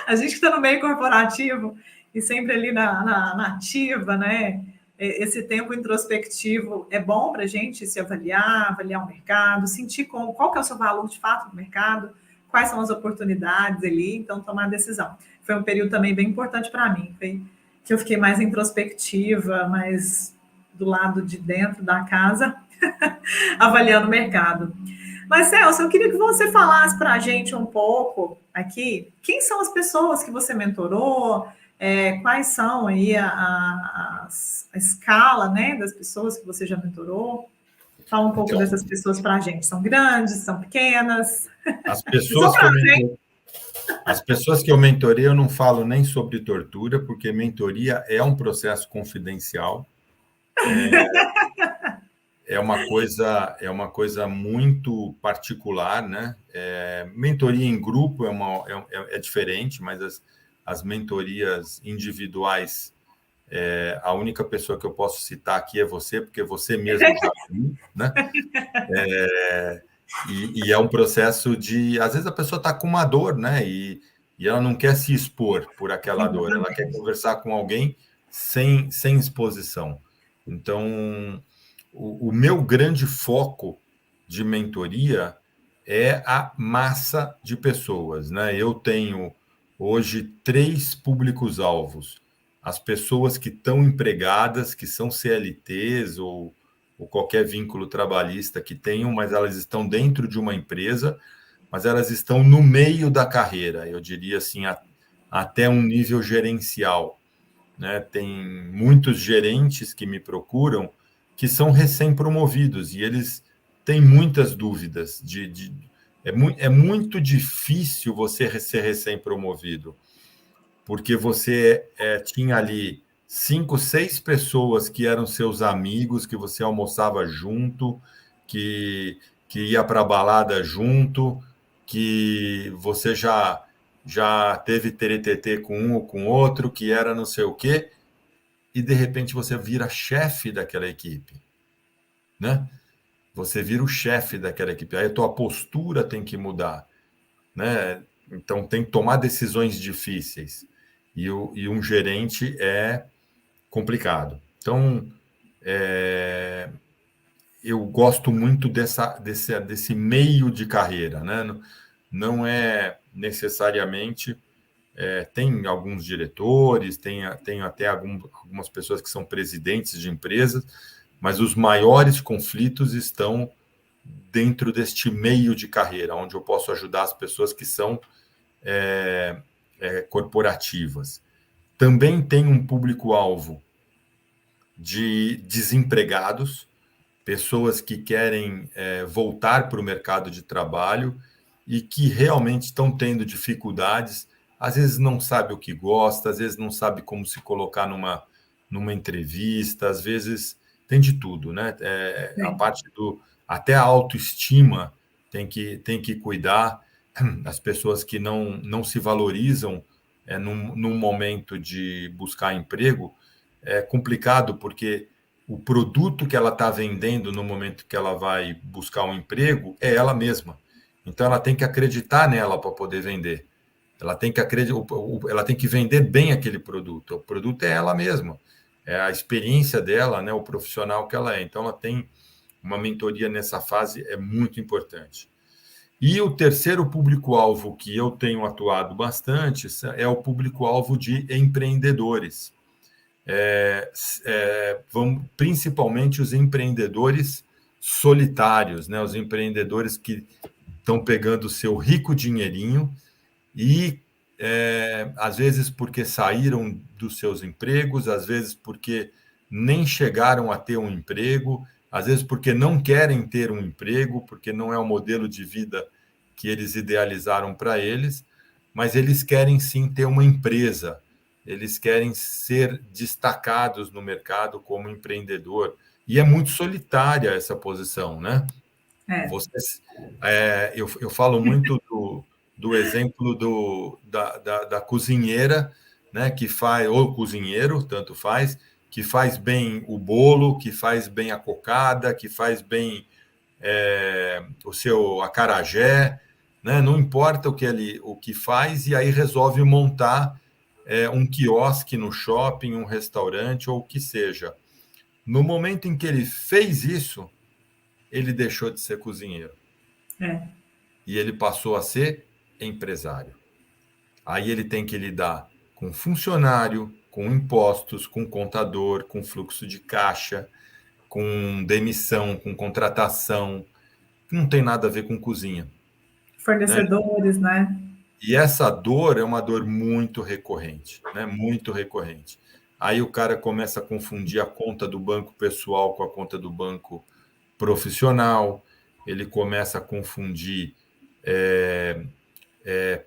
A gente que está no meio corporativo e sempre ali na ativa, né? Esse tempo introspectivo é bom para a gente se avaliar o mercado, sentir qual que é o seu valor de fato no mercado, quais são as oportunidades ali, então tomar a decisão. Foi um período também bem importante para mim, foi que eu fiquei mais introspectiva, mais do lado de dentro da casa, avaliando o mercado. Mas, Celso, eu queria que você falasse para a gente um pouco aqui, quem são as pessoas que você mentorou, quais são aí a escala, né, das pessoas que você já mentorou? Fala um pouco Então, dessas pessoas para a gente. São grandes, são pequenas? as São pessoas que eu grandes, hein? mentorei, as pessoas que eu mentorei, eu não falo nem sobre tortura, porque mentoria é um processo confidencial. É uma coisa muito particular, né? Mentoria em grupo é diferente, mas as mentorias individuais, a única pessoa que eu posso citar aqui é você, porque você mesmo já viu, né? E é um processo de, às vezes a pessoa está com uma dor, né? E ela não quer se expor por aquela dor, ela quer Exatamente. conversar com alguém sem exposição. Então, o meu grande foco de mentoria é a massa de pessoas, né? Eu tenho hoje 3 públicos-alvos. As pessoas que estão empregadas, que são CLTs ou qualquer vínculo trabalhista que tenham, mas elas estão dentro de uma empresa, mas elas estão no meio da carreira, eu diria assim, até um nível gerencial, né? Tem muitos gerentes que me procuram que são recém-promovidos e eles têm muitas dúvidas é muito difícil você ser recém-promovido, porque você tinha ali 5, 6 pessoas que eram seus amigos, que você almoçava junto, que ia para a balada junto, que você já teve teretetê com um ou com outro, que era não sei o quê, e de repente você vira chefe daquela equipe, né? Você vira o chefe daquela equipe. Aí a tua postura tem que mudar, né? Então tem que tomar decisões difíceis. E um gerente é complicado. Então, eu gosto muito desse meio de carreira, né? Não é necessariamente. Tem alguns diretores, tem até algumas pessoas que são presidentes de empresas, mas os maiores conflitos estão dentro deste meio de carreira, onde eu posso ajudar as pessoas que são corporativas. Também tem um público-alvo de desempregados, pessoas que querem voltar para o mercado de trabalho e que realmente estão tendo dificuldades, às vezes não sabe o que gosta, às vezes não sabe como se colocar numa entrevista, às vezes tem de tudo, né? A Sim. parte até a autoestima tem que cuidar, as pessoas que não se valorizam num momento de buscar emprego, é complicado porque o produto que ela está vendendo no momento que ela vai buscar um emprego é ela mesma. Então ela tem que acreditar nela para poder vender. Ela tem que ela tem que vender bem aquele produto. O produto é ela mesma, é a experiência dela, né, o profissional que ela é. Então ela tem uma mentoria nessa fase é muito importante. E o terceiro público-alvo que eu tenho atuado bastante é o público-alvo de empreendedores. Principalmente os empreendedores solitários, né? Os empreendedores que estão pegando o seu rico dinheirinho e, às vezes, porque saíram dos seus empregos, às vezes porque nem chegaram a ter um emprego, às vezes porque não querem ter um emprego, porque não é o modelo de vida que eles idealizaram para eles, mas eles querem sim ter uma empresa, eles querem ser destacados no mercado como empreendedor. E é muito solitária essa posição, né? É. Vocês, eu falo muito do exemplo da cozinheira, né, que faz, ou cozinheiro, tanto faz, que faz bem o bolo, que faz bem a cocada, que faz bem o seu acarajé, né? Não importa o que faz, e aí resolve montar um quiosque no shopping, um restaurante ou o que seja. No momento em que ele fez isso, ele deixou de ser cozinheiro. É. E ele passou a ser empresário. Aí ele tem que lidar com funcionário, com impostos, com contador, com fluxo de caixa, com demissão, com contratação. Não tem nada a ver com cozinha, né? Fornecedores, né? E essa dor é uma dor muito recorrente, né? Muito recorrente. Aí o cara começa a confundir a conta do banco pessoal com a conta do banco profissional, ele começa a confundir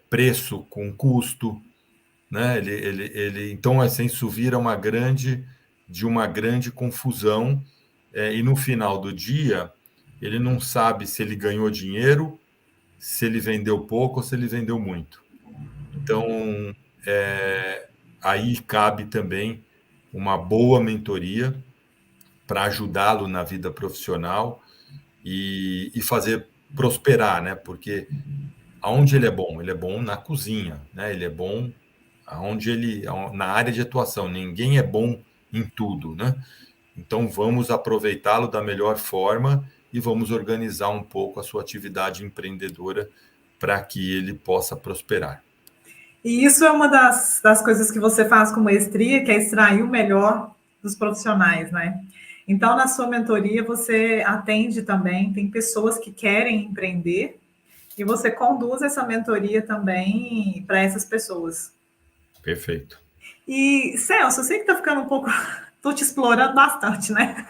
preço com custo, né? Então, assim, isso vira uma grande confusão, e no final do dia, ele não sabe se ele ganhou dinheiro, se ele vendeu pouco ou se ele vendeu muito. Então, aí cabe também uma boa mentoria para ajudá-lo na vida profissional e fazer prosperar, né? Porque aonde ele é bom? Ele é bom na cozinha, né? Ele é bom na área de atuação. Ninguém é bom em tudo, né? Então vamos aproveitá-lo da melhor forma e vamos organizar um pouco a sua atividade empreendedora para que ele possa prosperar. E isso é uma das coisas que você faz com maestria, que é extrair o melhor dos profissionais, né? Então, na sua mentoria, você atende também, tem pessoas que querem empreender, e você conduz essa mentoria também para essas pessoas. Perfeito. E, Celso, eu sei que está ficando um pouco... Estou te explorando bastante, né?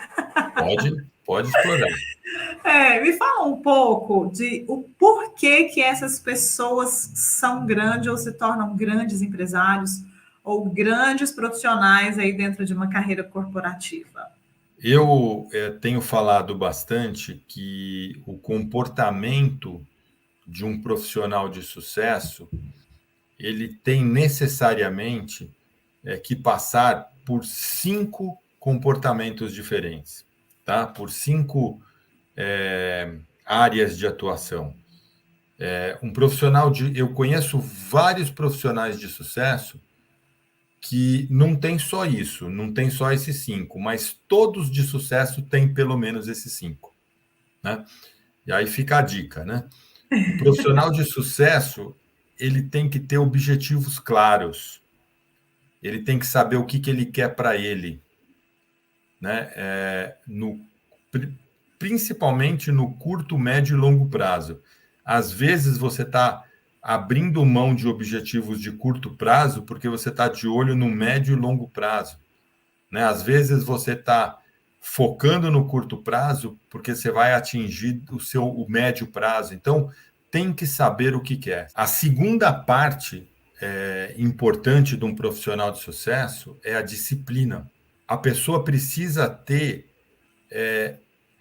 Pode explorar. Me fala um pouco de o porquê que essas pessoas são grandes ou se tornam grandes empresários ou grandes profissionais aí dentro de uma carreira corporativa. Eu tenho falado bastante que o comportamento de um profissional de sucesso, ele tem necessariamente que passar por 5 comportamentos diferentes, tá? Por 5 áreas de atuação. Eu conheço vários profissionais de sucesso que não tem só isso, não tem só esses 5, mas todos de sucesso têm pelo menos esses 5, né? E aí fica a dica, né? O profissional de sucesso, ele tem que ter objetivos claros, ele tem que saber o que ele quer para ele, né? Principalmente no curto, médio e longo prazo. Às vezes você está abrindo mão de objetivos de curto prazo porque você está de olho no médio e longo prazo, né? Às vezes você está focando no curto prazo porque você vai atingir o médio prazo. Então, tem que saber o que quer. A segunda parte importante de um profissional de sucesso é a disciplina. A pessoa precisa ter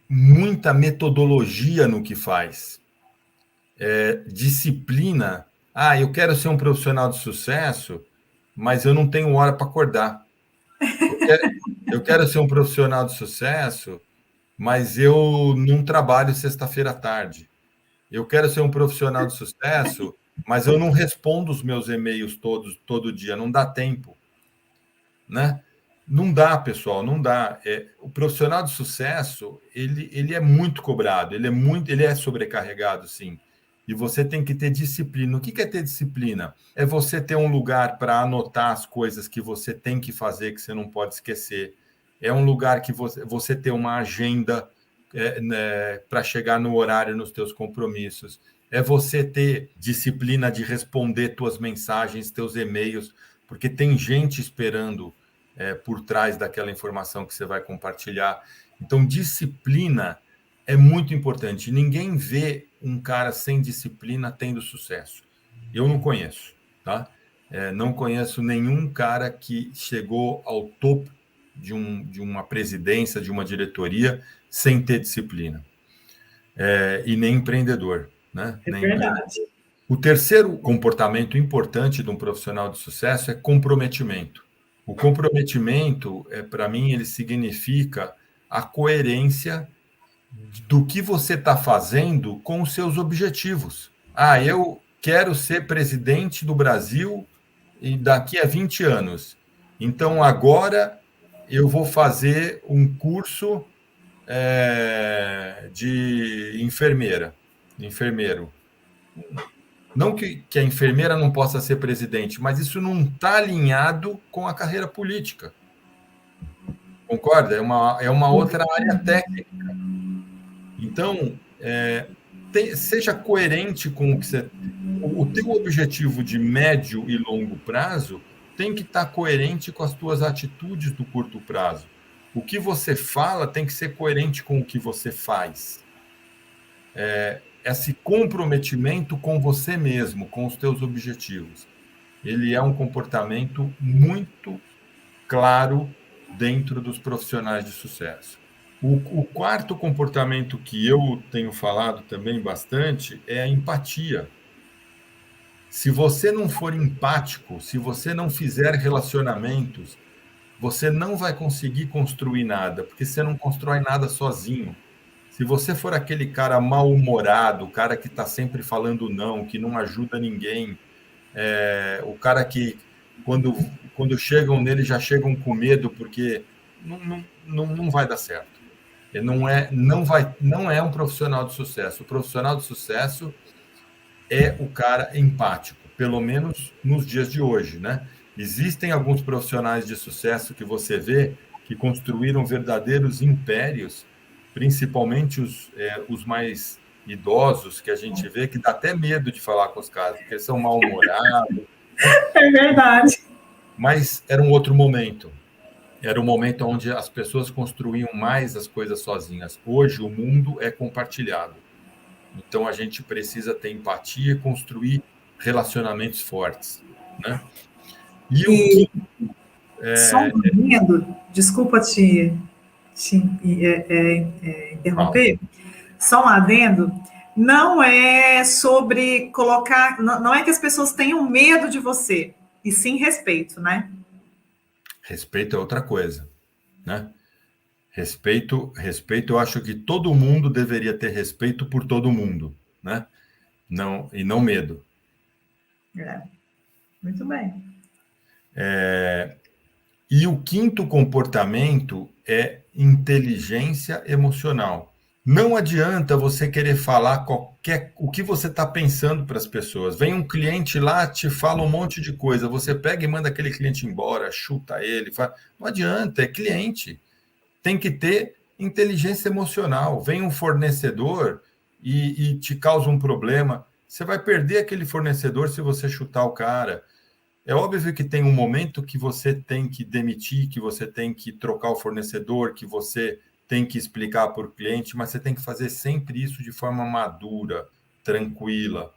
muita metodologia no que faz. Disciplina. Eu quero ser um profissional de sucesso, mas eu não tenho hora para acordar. Eu quero ser um profissional de sucesso, mas eu não trabalho sexta-feira à tarde. Eu quero ser um profissional de sucesso, mas eu não respondo os meus e-mails todo dia, não dá tempo, né? Não dá, pessoal, não dá. O profissional de sucesso, ele é muito cobrado, ele é sobrecarregado, sim. E você tem que ter disciplina. O que é ter disciplina? É você ter um lugar para anotar as coisas que você tem que fazer, que você não pode esquecer. É um lugar que você ter uma agenda para chegar no horário nos teus compromissos. É você ter disciplina de responder tuas mensagens, teus e-mails, porque tem gente esperando por trás daquela informação que você vai compartilhar. Então, disciplina é muito importante. Ninguém vê um cara sem disciplina tendo sucesso. Eu não conheço, tá? Não conheço nenhum cara que chegou ao topo de uma presidência, de uma diretoria, sem ter disciplina. E nem empreendedor, né? Nem verdade. O terceiro comportamento importante de um profissional de sucesso é comprometimento. O comprometimento, para mim, ele significa a coerência do que você está fazendo com os seus objetivos. Eu quero ser presidente do Brasil e daqui a 20 anos. Então, agora eu vou fazer um curso de enfermeiro. Não que a enfermeira não possa ser presidente, mas isso não está alinhado com a carreira política. Concorda? É uma outra área técnica. Então, seja coerente com o que você... O teu objetivo de médio e longo prazo tem que estar coerente com as tuas atitudes do curto prazo. O que você fala tem que ser coerente com o que você faz. Esse comprometimento com você mesmo, com os teus objetivos. Ele é um comportamento muito claro dentro dos profissionais de sucesso. O quarto comportamento que eu tenho falado também bastante é a empatia. Se você não for empático, se você não fizer relacionamentos, você não vai conseguir construir nada, porque você não constrói nada sozinho. Se você for aquele cara mal-humorado, o cara que está sempre falando não, que não ajuda ninguém, o cara que, quando chegam nele, já chegam com medo, porque não vai dar certo. Ele não é um profissional de sucesso. O profissional de sucesso é o cara empático, pelo menos nos dias de hoje, né? Existem alguns profissionais de sucesso que você vê que construíram verdadeiros impérios, principalmente os mais idosos que a gente vê, que dá até medo de falar com os caras, porque eles são mal-humorados, né? É verdade. Mas era um outro momento. Era um momento onde as pessoas construíam mais as coisas sozinhas. Hoje o mundo é compartilhado. Então a gente precisa ter empatia e construir relacionamentos fortes, né? E o E que só um adendo, desculpa te fala? interromper, só um adendo, não é sobre colocar, não é que as pessoas tenham medo de você, e sim respeito, né? Respeito é outra coisa, né? Respeito, eu acho que todo mundo deveria ter respeito por todo mundo, né? Não, e não medo. É, muito bem. E o quinto comportamento é inteligência emocional. Não adianta você querer falar o que você está pensando para as pessoas. Vem um cliente lá, te fala um monte de coisa, você pega e manda aquele cliente embora, chuta ele. Não adianta, é cliente. Tem que ter inteligência emocional. Vem um fornecedor e te causa um problema. Você vai perder aquele fornecedor se você chutar o cara. É óbvio que tem um momento que você tem que demitir, que você tem que trocar o fornecedor, que você tem que explicar para o cliente, mas você tem que fazer sempre isso de forma madura, tranquila.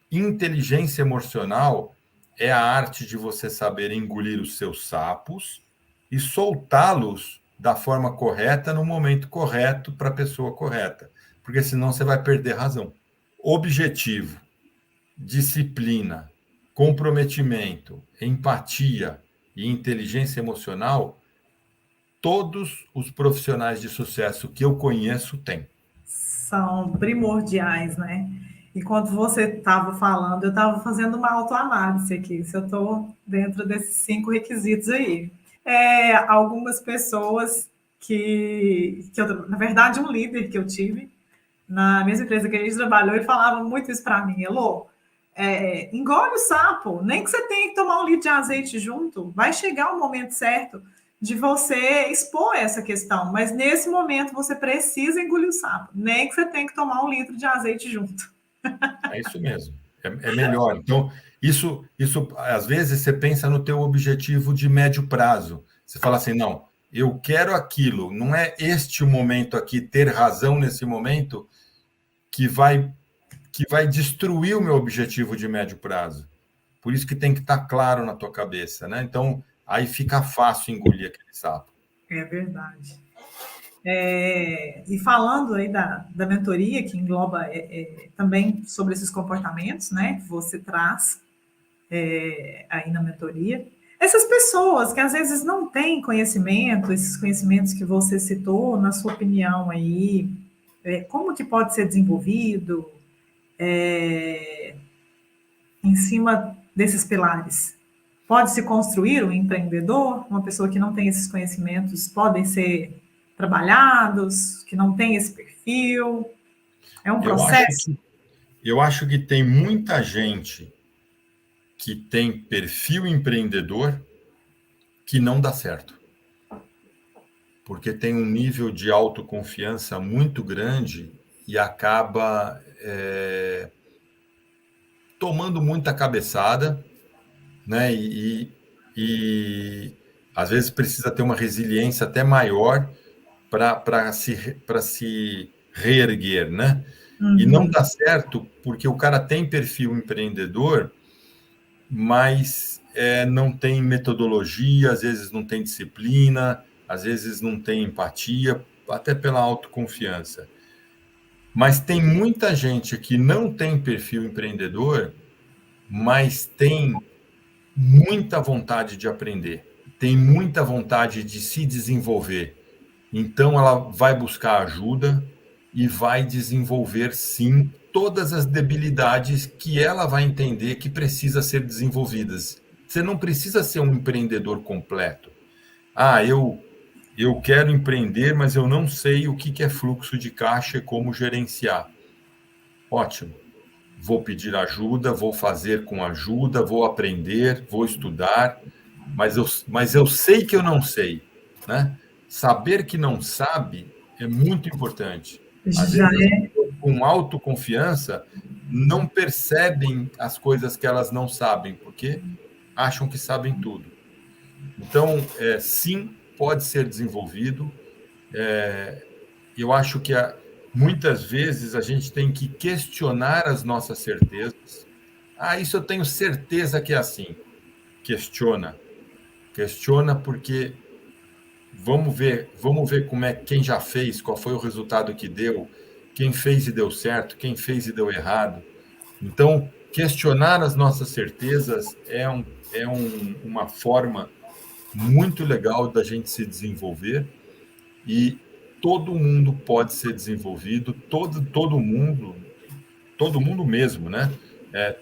Inteligência emocional é a arte de você saber engolir os seus sapos e soltá-los da forma correta, no momento correto, para a pessoa correta, porque senão você vai perder razão. Objetivo, disciplina, comprometimento, empatia e inteligência emocional, todos os profissionais de sucesso que eu conheço têm. São primordiais, né? E quando você estava falando, eu estava fazendo uma autoanálise aqui, se eu estou dentro desses 5 requisitos aí. Algumas pessoas na verdade, um líder que eu tive na mesma empresa que a gente trabalhou, ele falava muito isso para mim, Elô, engole o sapo, nem que você tenha que tomar um litro de azeite junto, vai chegar o momento certo de você expor essa questão, mas nesse momento você precisa engolir o sapo, nem que você tenha que tomar um litro de azeite junto. É isso mesmo. É melhor. Então, isso às vezes você pensa no teu objetivo de médio prazo. Você fala assim, não, eu quero aquilo. Não é este o momento aqui, ter razão nesse momento, que vai destruir o meu objetivo de médio prazo. Por isso que tem que estar claro na tua cabeça, né? Então, aí fica fácil engolir aquele sapo. É verdade. E falando aí da mentoria, que engloba também sobre esses comportamentos, né, que você traz aí na mentoria, essas pessoas que às vezes não têm conhecimento, esses conhecimentos que você citou, na sua opinião aí, como que pode ser desenvolvido em cima desses pilares? Pode-se construir um empreendedor, uma pessoa que não tem esses conhecimentos, podem ser trabalhados, que não tem esse perfil? É um Eu acho processo? que, eu acho que tem muita gente que tem perfil empreendedor que não dá certo, porque tem um nível de autoconfiança muito grande e acaba tomando muita cabeçada, né? E Às vezes precisa ter uma resiliência até maior para se reerguer, né? E não dá certo porque o cara tem perfil empreendedor, mas não tem metodologia, às vezes não tem disciplina, às vezes não tem empatia, até pela autoconfiança. Mas tem muita gente que não tem perfil empreendedor, mas tem muita vontade de aprender, tem muita vontade de se desenvolver. Então, ela vai buscar ajuda e vai desenvolver, sim, todas as debilidades que ela vai entender que precisa ser desenvolvidas. Você não precisa ser um empreendedor completo. Ah, eu quero empreender, mas eu não sei o que é fluxo de caixa e como gerenciar. Ótimo. Vou pedir ajuda, vou fazer com ajuda, vou aprender, vou estudar, mas eu sei que eu não sei, né? Saber que não sabe é muito importante. Às Já vezes, as é. pessoas com autoconfiança não percebem as coisas que elas não sabem, porque acham que sabem tudo. Então, sim, pode ser desenvolvido. Eu acho que muitas vezes a gente tem que questionar as nossas certezas. Ah, isso eu tenho certeza que é assim. Questiona. Questiona porque vamos ver como é quem já fez, qual foi o resultado que deu, quem fez e deu certo, quem fez e deu errado. Então, questionar as nossas certezas uma forma muito legal da gente se desenvolver e todo mundo pode ser desenvolvido, todo mundo mesmo, né?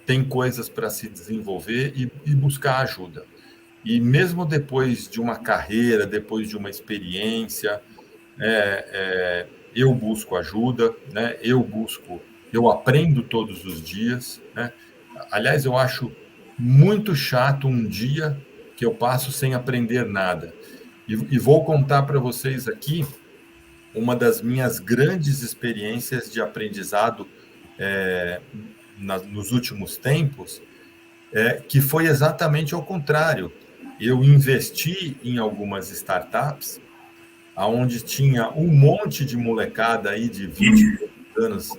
Tem coisas para se desenvolver e buscar ajuda. E mesmo depois de uma carreira, depois de uma experiência, eu busco ajuda, né? Eu aprendo todos os dias, né? Aliás, eu acho muito chato um dia que eu passo sem aprender nada. E vou contar para vocês aqui uma das minhas grandes experiências de aprendizado nos últimos tempos, que foi exatamente ao contrário. Eu investi em algumas startups, onde tinha um monte de molecada aí de 20 anos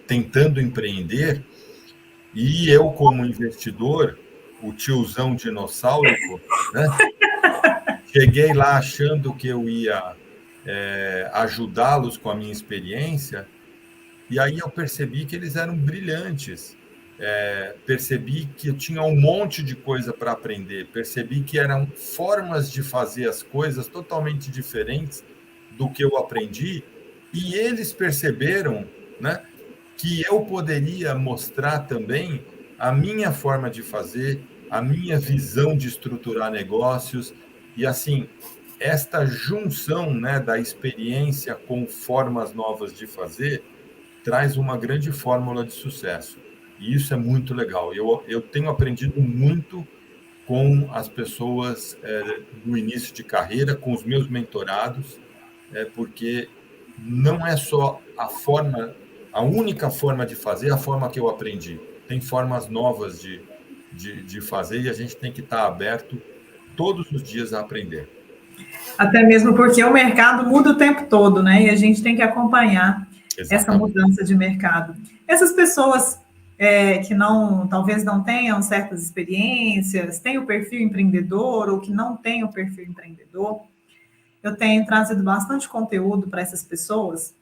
tentando empreender, e eu, como investidor, o tiozão dinossauro, né? Cheguei lá achando que eu ia ajudá-los com a minha experiência, e aí eu percebi que eles eram brilhantes. Percebi que eu tinha um monte de coisa para aprender, percebi que eram formas de fazer as coisas totalmente diferentes do que eu aprendi, e eles perceberam, né, que eu poderia mostrar também a minha forma de fazer, a minha visão de estruturar negócios, e assim, esta junção, né, da experiência com formas novas de fazer traz uma grande fórmula de sucesso. E isso é muito legal. Eu tenho aprendido muito com as pessoas no início de carreira, com os meus mentorados, porque não é só a única forma de fazer, a forma que eu aprendi. Tem formas novas de fazer e a gente tem que estar aberto todos os dias a aprender. Até mesmo porque o mercado muda o tempo todo, né? E a gente tem que acompanhar essa mudança de mercado. Essas pessoas que talvez não tenham certas experiências, têm o perfil empreendedor ou que não têm o perfil empreendedor, eu tenho trazido bastante conteúdo para essas pessoas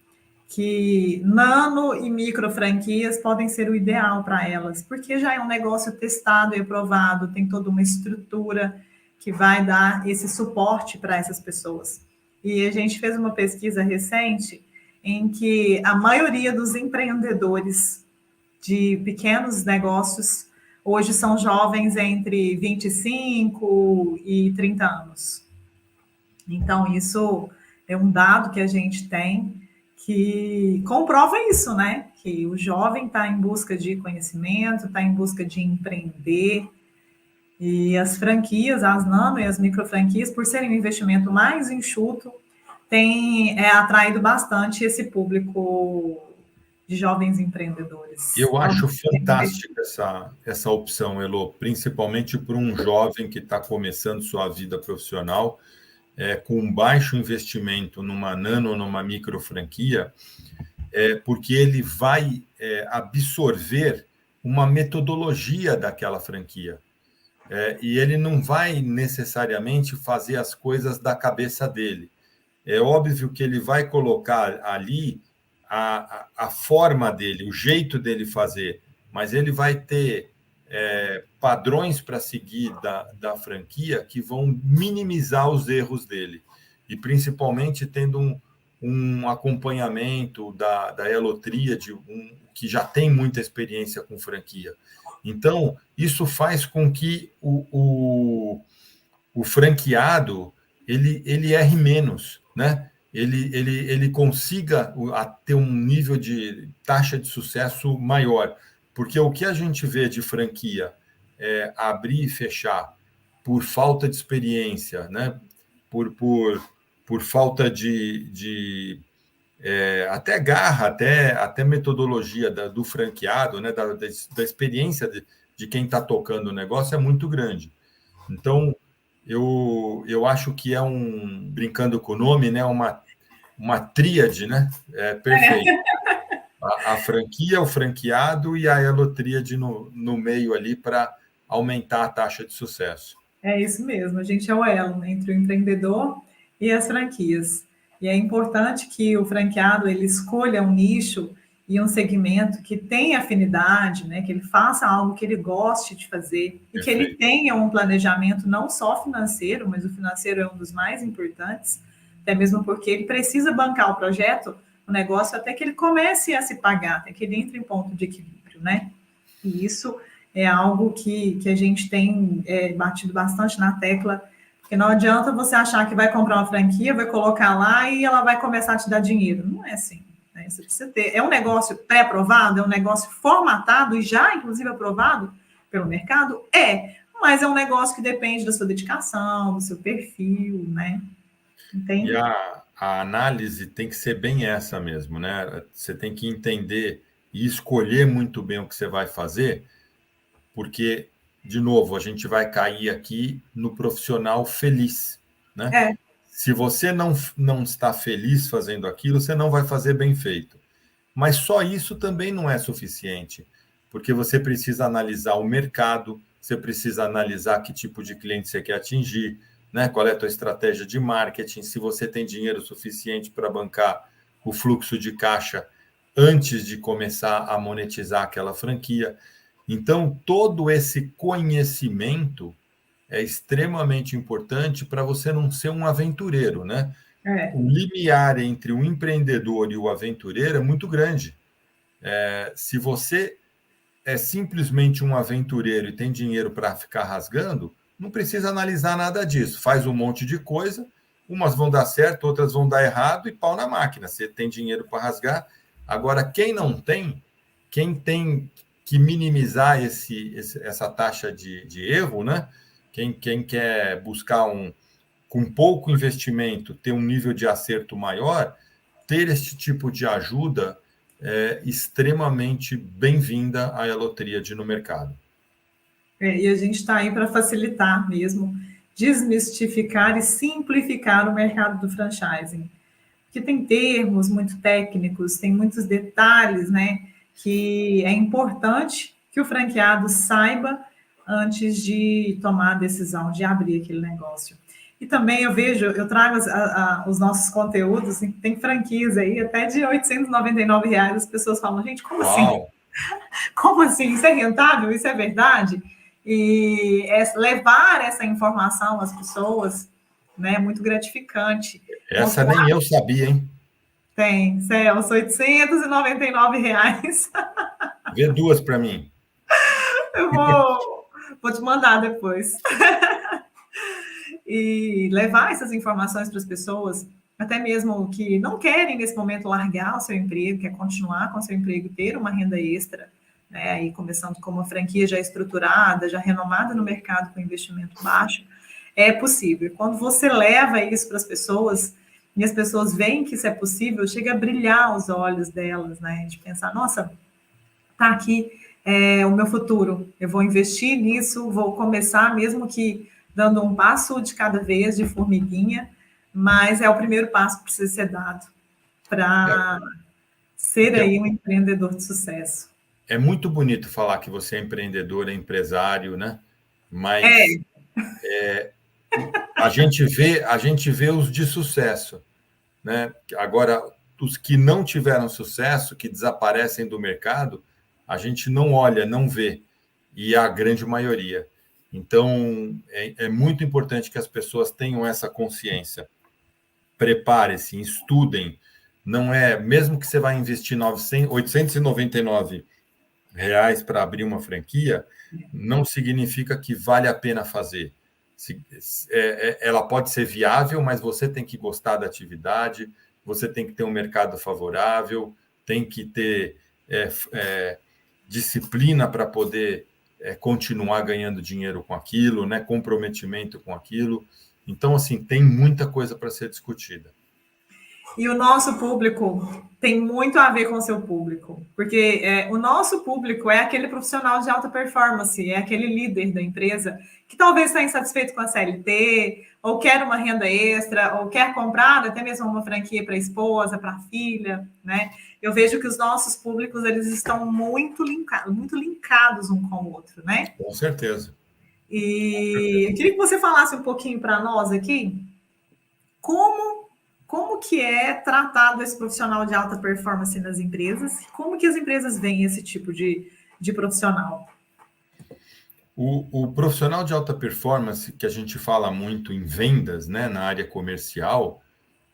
que nano e micro franquias podem ser o ideal para elas, porque já é um negócio testado e aprovado, tem toda uma estrutura que vai dar esse suporte para essas pessoas. E a gente fez uma pesquisa recente em que a maioria dos empreendedores de pequenos negócios hoje são jovens entre 25 e 30 anos. Então, isso é um dado que a gente tem que comprova isso, né? Que o jovem está em busca de conhecimento, está em busca de empreender, e as franquias, as nano e as micro franquias, por serem um investimento mais enxuto, tem atraído bastante esse público de jovens empreendedores. Eu acho fantástica essa opção, Elô, principalmente para um jovem que está começando sua vida profissional, com um baixo investimento numa nano ou numa micro franquia, porque ele vai absorver uma metodologia daquela franquia. E ele não vai necessariamente fazer as coisas da cabeça dele. É óbvio que ele vai colocar ali a forma dele, o jeito dele fazer, mas ele vai ter padrões para seguir da franquia que vão minimizar os erros dele. E principalmente tendo um acompanhamento da Elotríade, que já tem muita experiência com franquia. Então, isso faz com que o franqueado ele erre menos, né? Ele consiga ter um nível de taxa de sucesso maior. Porque o que a gente vê de franquia abrir e fechar por falta de experiência, né? por falta de até garra, até metodologia do franqueado, né? da experiência de quem está tocando o negócio é muito grande. Então, eu acho que brincando com o nome, né? uma tríade, né? Perfeito. A franquia, o franqueado e a elotríade no meio ali para aumentar a taxa de sucesso. É isso mesmo, a gente é o elo, né, entre o empreendedor e as franquias. E é importante que o franqueado ele escolha um nicho e um segmento que tenha afinidade, né, que ele faça algo que ele goste de fazer e que ele tenha um planejamento não só financeiro, mas o financeiro é um dos mais importantes, até mesmo porque ele precisa bancar o projeto, o negócio, até que ele comece a se pagar, até que ele entre em ponto de equilíbrio, né? E isso é algo que a gente tem batido bastante na tecla, porque não adianta você achar que vai comprar uma franquia, vai colocar lá e ela vai começar a te dar dinheiro. Não é assim. Né? Você precisa ter. É um negócio pré-aprovado, é um negócio formatado e já, inclusive, aprovado pelo mercado? Mas é um negócio que depende da sua dedicação, do seu perfil, né? Entende? E a análise tem que ser bem essa mesmo, né? Você tem que entender e escolher muito bem o que você vai fazer, porque, de novo, a gente vai cair aqui no profissional feliz, né? Se você não está feliz fazendo aquilo, você não vai fazer bem feito. Mas só isso também não é suficiente, porque você precisa analisar o mercado, você precisa analisar que tipo de cliente você quer atingir, né? Qual é a tua estratégia de marketing, se você tem dinheiro suficiente para bancar o fluxo de caixa antes de começar a monetizar aquela franquia. Então, todo esse conhecimento é extremamente importante para você não ser um aventureiro, né? O limiar entre o empreendedor e o aventureiro é muito grande. Se você é simplesmente um aventureiro e tem dinheiro para ficar rasgando, não precisa analisar nada disso. Faz um monte de coisa, umas vão dar certo, outras vão dar errado e pau na máquina. Você tem dinheiro para rasgar. Agora, quem não tem, quem tem que minimizar essa taxa de erro, né? Quem quer buscar com pouco investimento, ter um nível de acerto maior, ter esse tipo de ajuda é extremamente bem-vinda à Elotríade no mercado. E a gente está aí para facilitar mesmo, desmistificar e simplificar o mercado do franchising. Porque tem termos muito técnicos, tem muitos detalhes, né? Que é importante que o franqueado saiba antes de tomar a decisão de abrir aquele negócio. E também eu trago os nossos conteúdos, tem franquias aí até de R$899, as pessoas falam, gente, como assim? Como assim? Isso é rentável? Isso é verdade? E levar essa informação às pessoas, né, é muito gratificante. Essa nem eu sabia, hein? Tem, Celso, R$899. Vê duas para mim. Eu vou te mandar depois. E levar essas informações para as pessoas, até mesmo que não querem, nesse momento, largar o seu emprego, quer continuar com o seu emprego, ter uma renda extra, né? Aí começando com uma franquia já estruturada, já renomada no mercado com investimento baixo, é possível. Quando você leva isso para as pessoas, e as pessoas veem que isso é possível, chega a brilhar os olhos delas, né? De pensar, nossa, tá aqui o meu futuro, eu vou investir nisso, vou começar, mesmo que dando um passo de cada vez, de formiguinha, mas é o primeiro passo que precisa ser dado para ser aí um empreendedor de sucesso. É muito bonito falar que você é empreendedor, é empresário, né? Mas a gente vê os de sucesso, né? Agora, os que não tiveram sucesso, que desaparecem do mercado, a gente não olha, não vê, e é a grande maioria. Então, é muito importante que as pessoas tenham essa consciência. Prepare-se, estudem. Não é, mesmo que você vai investir 899 reais para abrir uma franquia, não significa que vale a pena fazer. Ela pode ser viável, mas você tem que gostar da atividade, você tem que ter um mercado favorável, tem que ter disciplina para poder continuar ganhando dinheiro com aquilo, né? Comprometimento com aquilo. Então, assim, tem muita coisa para ser discutida. E o nosso público tem muito a ver com o seu público, porque o nosso público é aquele profissional de alta performance, é aquele líder da empresa que talvez está insatisfeito com a CLT, ou quer uma renda extra, ou quer comprar até mesmo uma franquia para a esposa, para a filha, né? Eu vejo que os nossos públicos eles estão muito linkados um com o outro, né? Com certeza. E eu queria que você falasse um pouquinho para nós aqui como que é tratado esse profissional de alta performance nas empresas? Como que as empresas veem esse tipo de profissional? O profissional de alta performance, que a gente fala muito em vendas, né, na área comercial,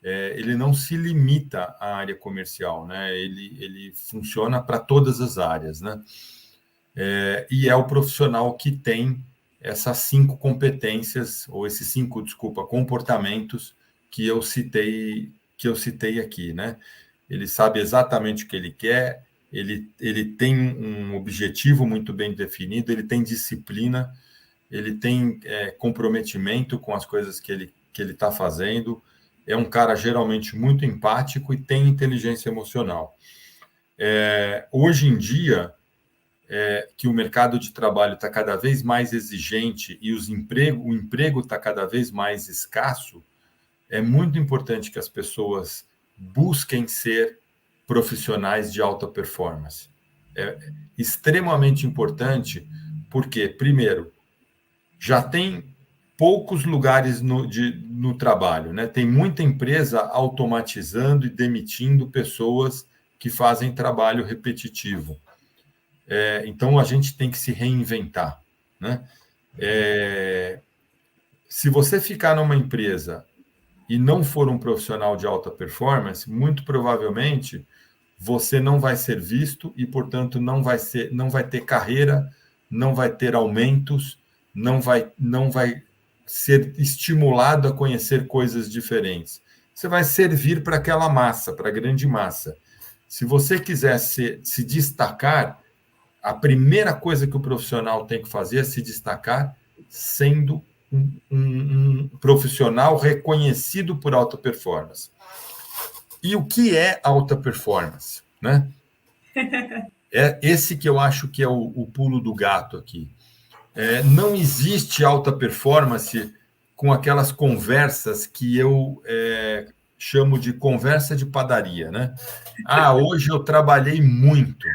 ele não se limita à área comercial, né? Ele funciona para todas as áreas, né? E é o profissional que tem essas 5 competências, ou esses 5, comportamentos que eu citei aqui, né? Ele sabe exatamente o que ele quer, ele tem um objetivo muito bem definido, ele tem disciplina, ele tem comprometimento com as coisas que ele está fazendo, é um cara geralmente muito empático e tem inteligência emocional. Hoje em dia, que o mercado de trabalho está cada vez mais exigente e o emprego está cada vez mais escasso, é muito importante que as pessoas busquem ser profissionais de alta performance. É extremamente importante porque, primeiro, já tem poucos lugares no trabalho, né? Tem muita empresa automatizando e demitindo pessoas que fazem trabalho repetitivo. Então, a gente tem que se reinventar, né? Se você ficar numa empresa e não for um profissional de alta performance, muito provavelmente você não vai ser visto e, portanto, não vai ter carreira, não vai ter aumentos, não vai ser estimulado a conhecer coisas diferentes. Você vai servir para aquela massa, para a grande massa. Se você quiser se destacar, a primeira coisa que o profissional tem que fazer é se destacar sendo um profissional reconhecido por alta performance. E o que é alta performance, né? É esse que eu acho que é o pulo do gato aqui. Não existe alta performance com aquelas conversas que eu chamo de conversa de padaria, né? Hoje eu trabalhei muito.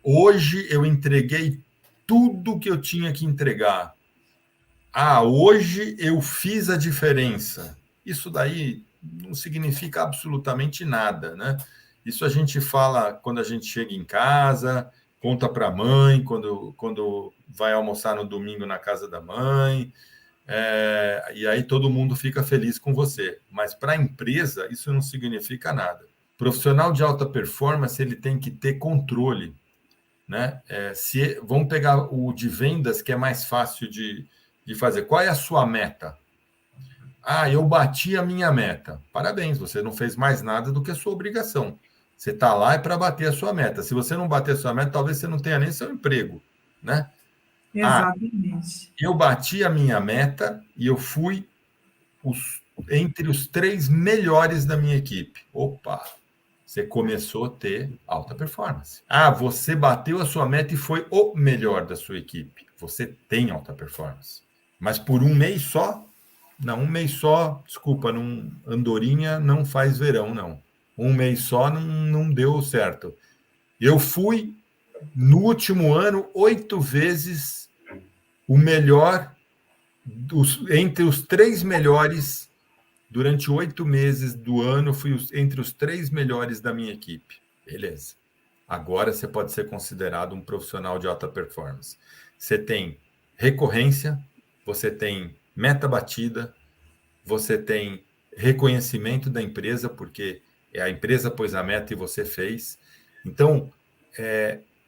Hoje eu entreguei tudo que eu tinha que entregar. Hoje eu fiz a diferença. Isso daí não significa absolutamente nada, né? Isso a gente fala quando a gente chega em casa, conta para a mãe, quando vai almoçar no domingo na casa da mãe, e aí todo mundo fica feliz com você. Mas para a empresa, isso não significa nada. Profissional de alta performance, ele tem que ter controle, né? Vamos pegar o de vendas, que é mais fácil de fazer. Qual é a sua meta? Eu bati a minha meta. Parabéns, você não fez mais nada do que a sua obrigação. Você está lá para bater a sua meta. Se você não bater a sua meta, talvez você não tenha nem seu emprego, né? Exatamente. Eu bati a minha meta e eu fui entre os 3 melhores da minha equipe. Opa! Você começou a ter alta performance. Ah, você bateu a sua meta e foi o melhor da sua equipe. Você tem alta performance. Mas por um mês só? Não, um mês só, desculpa, andorinha não faz verão, não. Um mês só não deu certo. Eu fui, no último ano, 8 vezes o melhor, entre os 3 melhores. Durante 8 meses do ano, fui entre os 3 melhores da minha equipe. Beleza. Agora você pode ser considerado um profissional de alta performance. Você tem recorrência, você tem meta batida, você tem reconhecimento da empresa, porque a empresa pôs a meta e você fez. Então,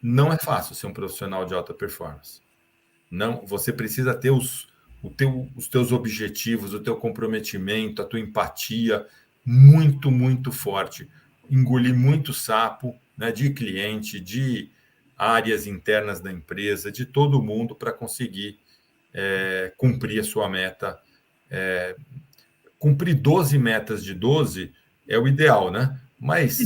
não é fácil ser um profissional de alta performance. Não, você precisa ter os teus objetivos, o teu comprometimento, a tua empatia muito, muito forte. Engolir muito sapo, né, de cliente, de áreas internas da empresa, de todo mundo para conseguir cumprir a sua meta. Cumprir 12 metas de 12 é o ideal, né? Mas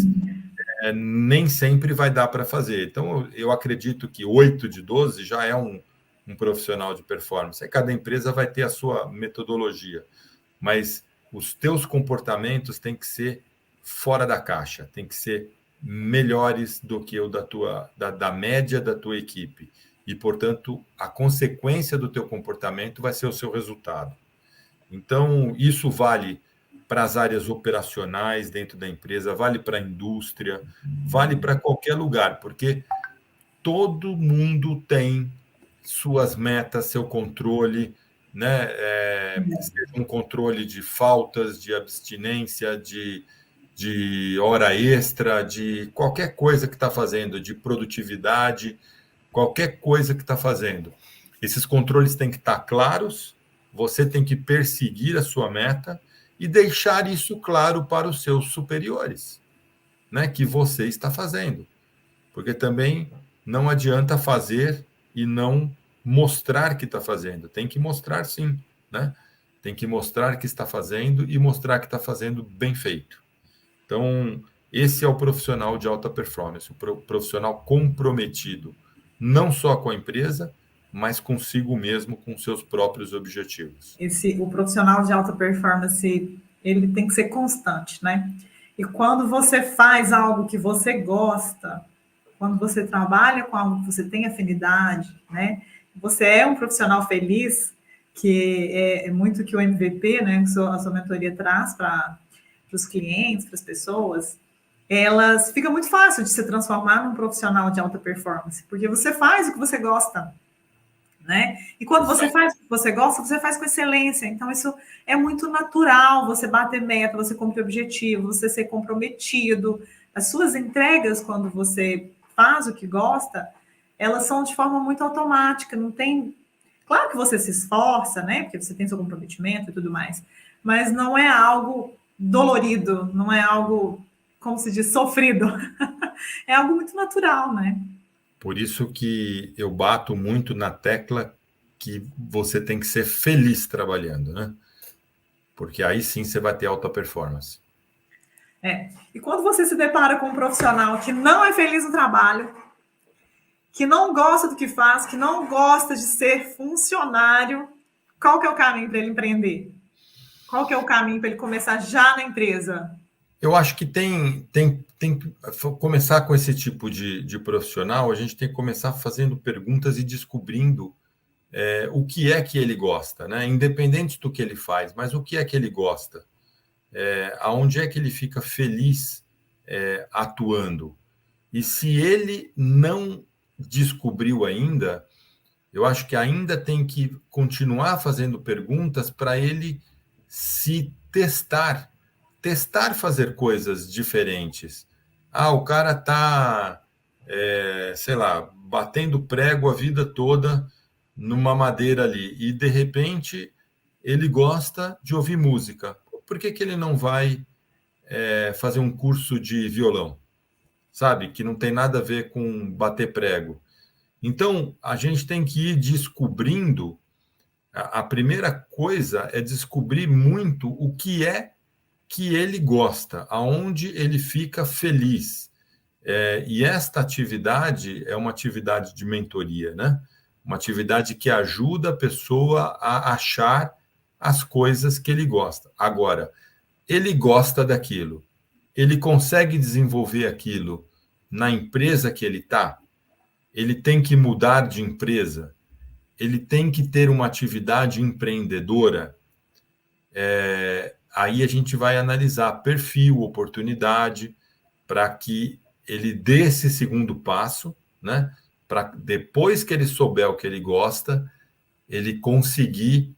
nem sempre vai dar para fazer. Então, eu acredito que 8 de 12 já é um profissional de performance. Cada empresa vai ter a sua metodologia, mas os teus comportamentos têm que ser fora da caixa, têm que ser melhores do que o da média da tua equipe. E, portanto, a consequência do teu comportamento vai ser o seu resultado. Então, isso vale para as áreas operacionais dentro da empresa, vale para a indústria, vale para qualquer lugar, porque todo mundo tem suas metas, seu controle, né? Seja um controle de faltas, de abstinência, de hora extra, de qualquer coisa que está fazendo, de produtividade, qualquer coisa que está fazendo. Esses controles têm que estar claros, você tem que perseguir a sua meta e deixar isso claro para os seus superiores, né? Que você está fazendo. Porque também não adianta fazer e não mostrar que está fazendo. Tem que mostrar sim, né? Tem que mostrar que está fazendo e mostrar que está fazendo bem feito. Então, esse é o profissional de alta performance, o profissional comprometido, não só com a empresa, mas consigo mesmo, com seus próprios objetivos. O profissional de alta performance, ele tem que ser constante, né? E quando você faz algo que você gosta, quando você trabalha com algo que você tem afinidade, né? Você é um profissional feliz, que é muito que o MVP, né? Que a sua mentoria traz para os clientes, para as pessoas, fica muito fácil de se transformar num profissional de alta performance, porque você faz o que você gosta, né? E quando você faz o que você gosta, você faz com excelência. Então, isso é muito natural, você bater meta, você cumprir objetivo, você ser comprometido. As suas entregas, quando você faz o que gosta, elas são de forma muito automática, não tem... Claro que você se esforça, né? Porque você tem seu comprometimento e tudo mais, mas não é algo dolorido, não é algo, como se diz, sofrido. É algo muito natural, né? Por isso que eu bato muito na tecla que você tem que ser feliz trabalhando, né? Porque aí sim você vai ter alta performance. E quando você se depara com um profissional que não é feliz no trabalho, que não gosta do que faz, que não gosta de ser funcionário, qual que é o caminho para ele empreender? Qual que é o caminho para ele começar já na empresa? Eu acho que tem que começar com esse tipo de profissional, a gente tem que começar fazendo perguntas e descobrindo o que é que ele gosta, né? Independente do que ele faz, mas o que é que ele gosta? Aonde é que ele fica feliz atuando? E se ele não descobriu ainda, eu acho que ainda tem que continuar fazendo perguntas para ele se testar fazer coisas diferentes. O cara está, sei lá, batendo prego a vida toda numa madeira ali e, de repente, ele gosta de ouvir música. Por que ele não vai fazer um curso de violão? Sabe? Que não tem nada a ver com bater prego. Então, a gente tem que ir descobrindo A primeira coisa é descobrir muito o que é que ele gosta, aonde ele fica feliz. E esta atividade é uma atividade de mentoria, né? Uma atividade que ajuda a pessoa a achar as coisas que ele gosta. Agora, ele gosta daquilo, ele consegue desenvolver aquilo na empresa que ele está, ele tem que mudar de empresa, ele tem que ter uma atividade empreendedora. Aí a gente vai analisar perfil, oportunidade, para que ele dê esse segundo passo, né? Para depois que ele souber o que ele gosta, ele conseguir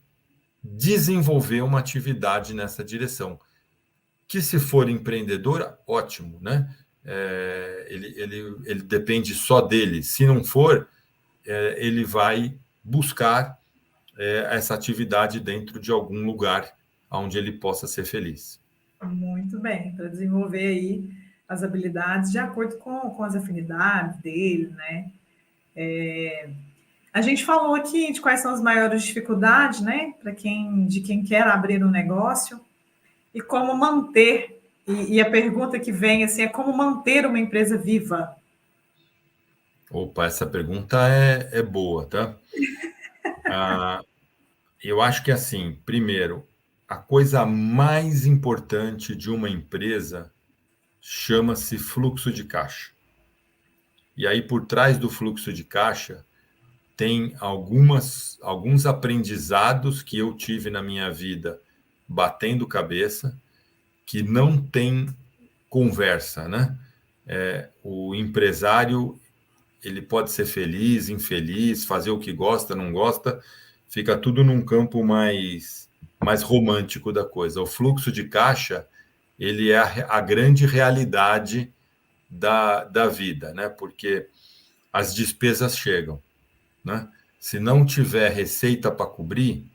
desenvolver uma atividade nessa direção. Que se for empreendedora, ótimo, né? Ele depende só dele. Se não for, ele vai buscar essa atividade dentro de algum lugar onde ele possa ser feliz. Muito bem, para desenvolver aí as habilidades de acordo com as afinidades dele, né? A gente falou aqui de quais são as maiores dificuldades, né? De quem quer abrir um negócio e como manter. E a pergunta que vem assim é como manter uma empresa viva? Opa, essa pergunta é boa, tá? Eu acho que assim, primeiro, a coisa mais importante de uma empresa chama-se fluxo de caixa. E aí, por trás do fluxo de caixa, tem alguns aprendizados que eu tive na minha vida batendo cabeça, que não tem conversa, né? O empresário, ele pode ser feliz, infeliz, fazer o que gosta, não gosta, fica tudo num campo mais romântico da coisa. O fluxo de caixa, ele é a grande realidade da vida, né? Porque as despesas chegam, né? Se não tiver receita para cobrir,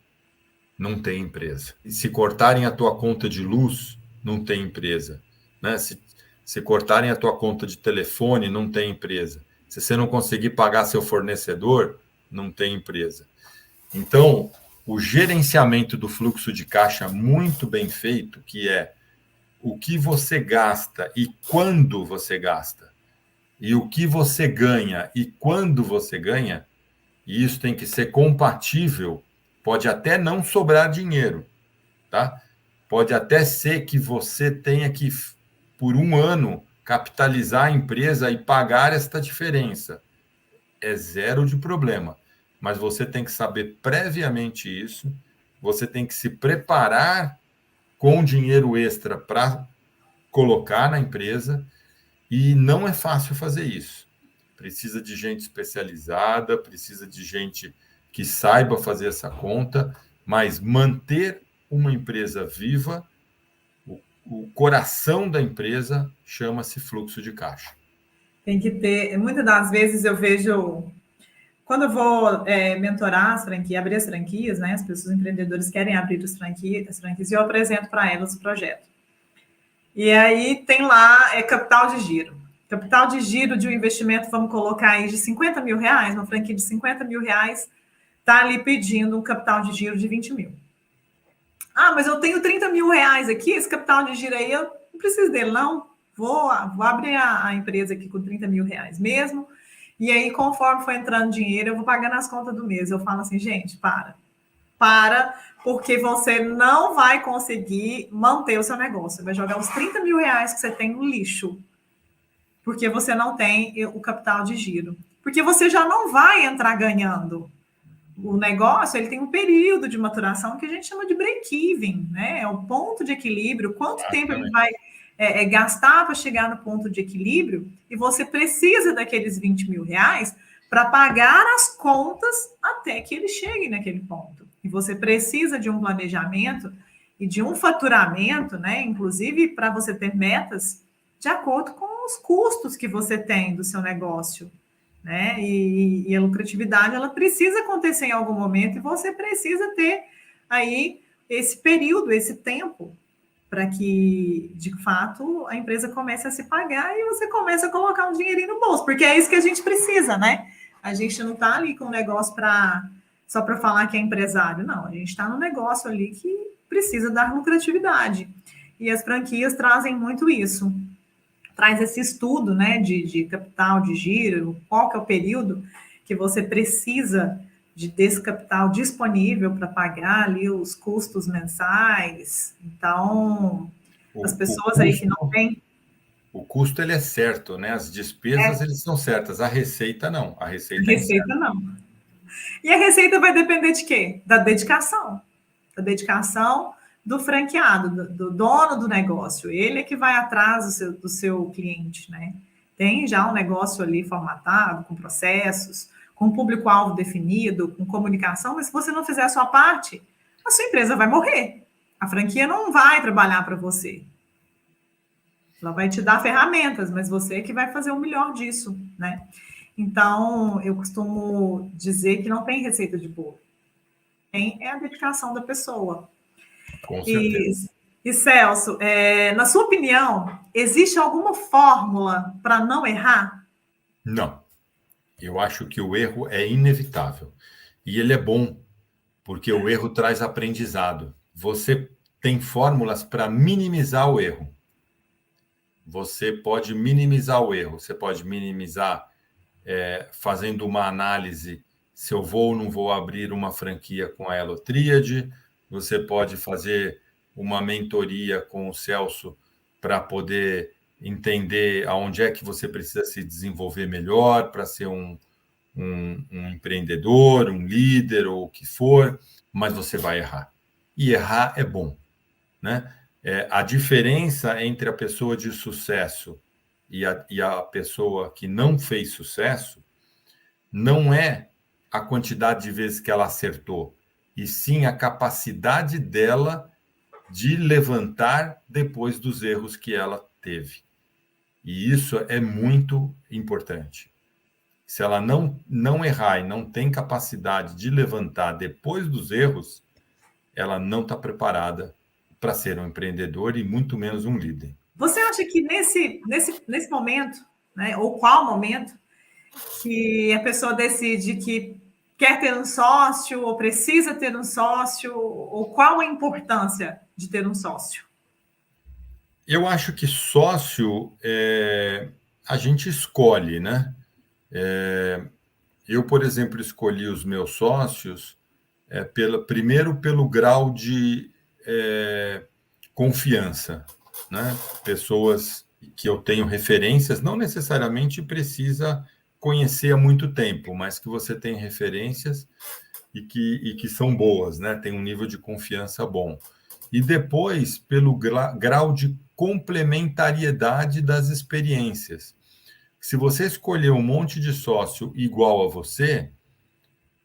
não tem empresa. E se cortarem a tua conta de luz, não tem empresa, né? Se cortarem a tua conta de telefone, não tem empresa. Se você não conseguir pagar seu fornecedor, não tem empresa. Então, o gerenciamento do fluxo de caixa muito bem feito, que é o que você gasta e quando você gasta, e o que você ganha e quando você ganha, e isso tem que ser compatível. Pode até não sobrar dinheiro, tá? Pode até ser que você tenha que, por um ano, capitalizar a empresa e pagar esta diferença. É zero de problema. Mas você tem que saber previamente isso, você tem que se preparar com dinheiro extra para colocar na empresa, e não é fácil fazer isso. Precisa de gente especializada, precisa de gente que saiba fazer essa conta, mas manter uma empresa viva, o coração da empresa chama-se fluxo de caixa. Tem que ter, muitas das vezes eu vejo, quando eu vou mentorar as franquias, abrir as franquias, né? As pessoas empreendedores querem abrir as franquias e eu apresento para elas o projeto. E aí tem lá capital de giro. Capital de giro de um investimento, vamos colocar aí de 50 mil reais, uma franquia de 50 mil reais, está ali pedindo um capital de giro de 20 mil. Ah, mas eu tenho 30 mil reais aqui, esse capital de giro aí, eu não preciso dele, não. Vou abrir a empresa aqui com 30 mil reais mesmo. E aí, conforme for entrando dinheiro, eu vou pagando as contas do mês. Eu falo assim, gente, para, porque você não vai conseguir manter o seu negócio. Você vai jogar os 30 mil reais que você tem no lixo, porque você não tem o capital de giro. Porque você já não vai entrar ganhando. O negócio, ele tem um período de maturação que a gente chama de break-even, né? É o ponto de equilíbrio, quanto tempo ele vai gastar para chegar no ponto de equilíbrio, e você precisa daqueles 20 mil reais para pagar as contas até que ele chegue naquele ponto. E você precisa de um planejamento e de um faturamento, né? Inclusive para você ter metas de acordo com os custos que você tem do seu negócio, né? E a lucratividade, ela precisa acontecer em algum momento e você precisa ter aí esse período, esse tempo, para que, de fato, a empresa comece a se pagar e você comece a colocar um dinheirinho no bolso, porque é isso que a gente precisa, né? A gente não está ali com o negócio para só para falar que é empresário. Não, a gente está no negócio ali que precisa dar lucratividade. E as franquias trazem muito isso. Traz esse estudo, né, de capital, de giro, qual que é o período que você precisa desse capital disponível para pagar ali os custos mensais. Então, as pessoas aí que não têm... O custo ele é certo, né? As despesas eles são certas, a receita não. A receita é Receita incerta. não. E a receita vai depender de quê? Da dedicação. Da dedicação do franqueado, do dono do negócio. Ele é que vai atrás do seu cliente, né? Tem já um negócio ali formatado, com processos, com público-alvo definido, com comunicação, mas se você não fizer a sua parte, a sua empresa vai morrer. A franquia não vai trabalhar para você. Ela vai te dar ferramentas, mas você é que vai fazer o melhor disso, né? Então, eu costumo dizer que não tem receita de bolo. Tem a dedicação da pessoa. Com certeza. E Celso, na sua opinião, existe alguma fórmula para não errar? Não. Eu acho que o erro é inevitável. E ele é bom, porque o erro traz aprendizado. Você tem fórmulas para minimizar o erro. Você pode minimizar o erro. Você pode minimizar fazendo uma análise se eu vou ou não vou abrir uma franquia com a Elotríade. Você pode fazer uma mentoria com o Celso para poder entender aonde é que você precisa se desenvolver melhor para ser um empreendedor, um líder ou o que for, mas você vai errar. E errar é bom, né? A diferença entre a pessoa de sucesso e a pessoa que não fez sucesso não é a quantidade de vezes que ela acertou, e sim a capacidade dela de levantar depois dos erros que ela teve. E isso é muito importante. Se ela não errar e não tem capacidade de levantar depois dos erros, ela não está preparada para ser um empreendedor e muito menos um líder. Você acha que nesse momento, né, ou qual momento, que a pessoa decide que quer ter um sócio ou precisa ter um sócio, ou qual a importância de ter um sócio? Eu acho que sócio a gente escolhe, né? Eu, por exemplo, escolhi os meus sócios primeiro pelo grau de confiança, né? Pessoas que eu tenho referências, não necessariamente precisa conhecer há muito tempo, mas que você tem referências e que são boas, né? Tem um nível de confiança bom. E depois, pelo grau de complementariedade das experiências. Se você escolher um monte de sócio igual a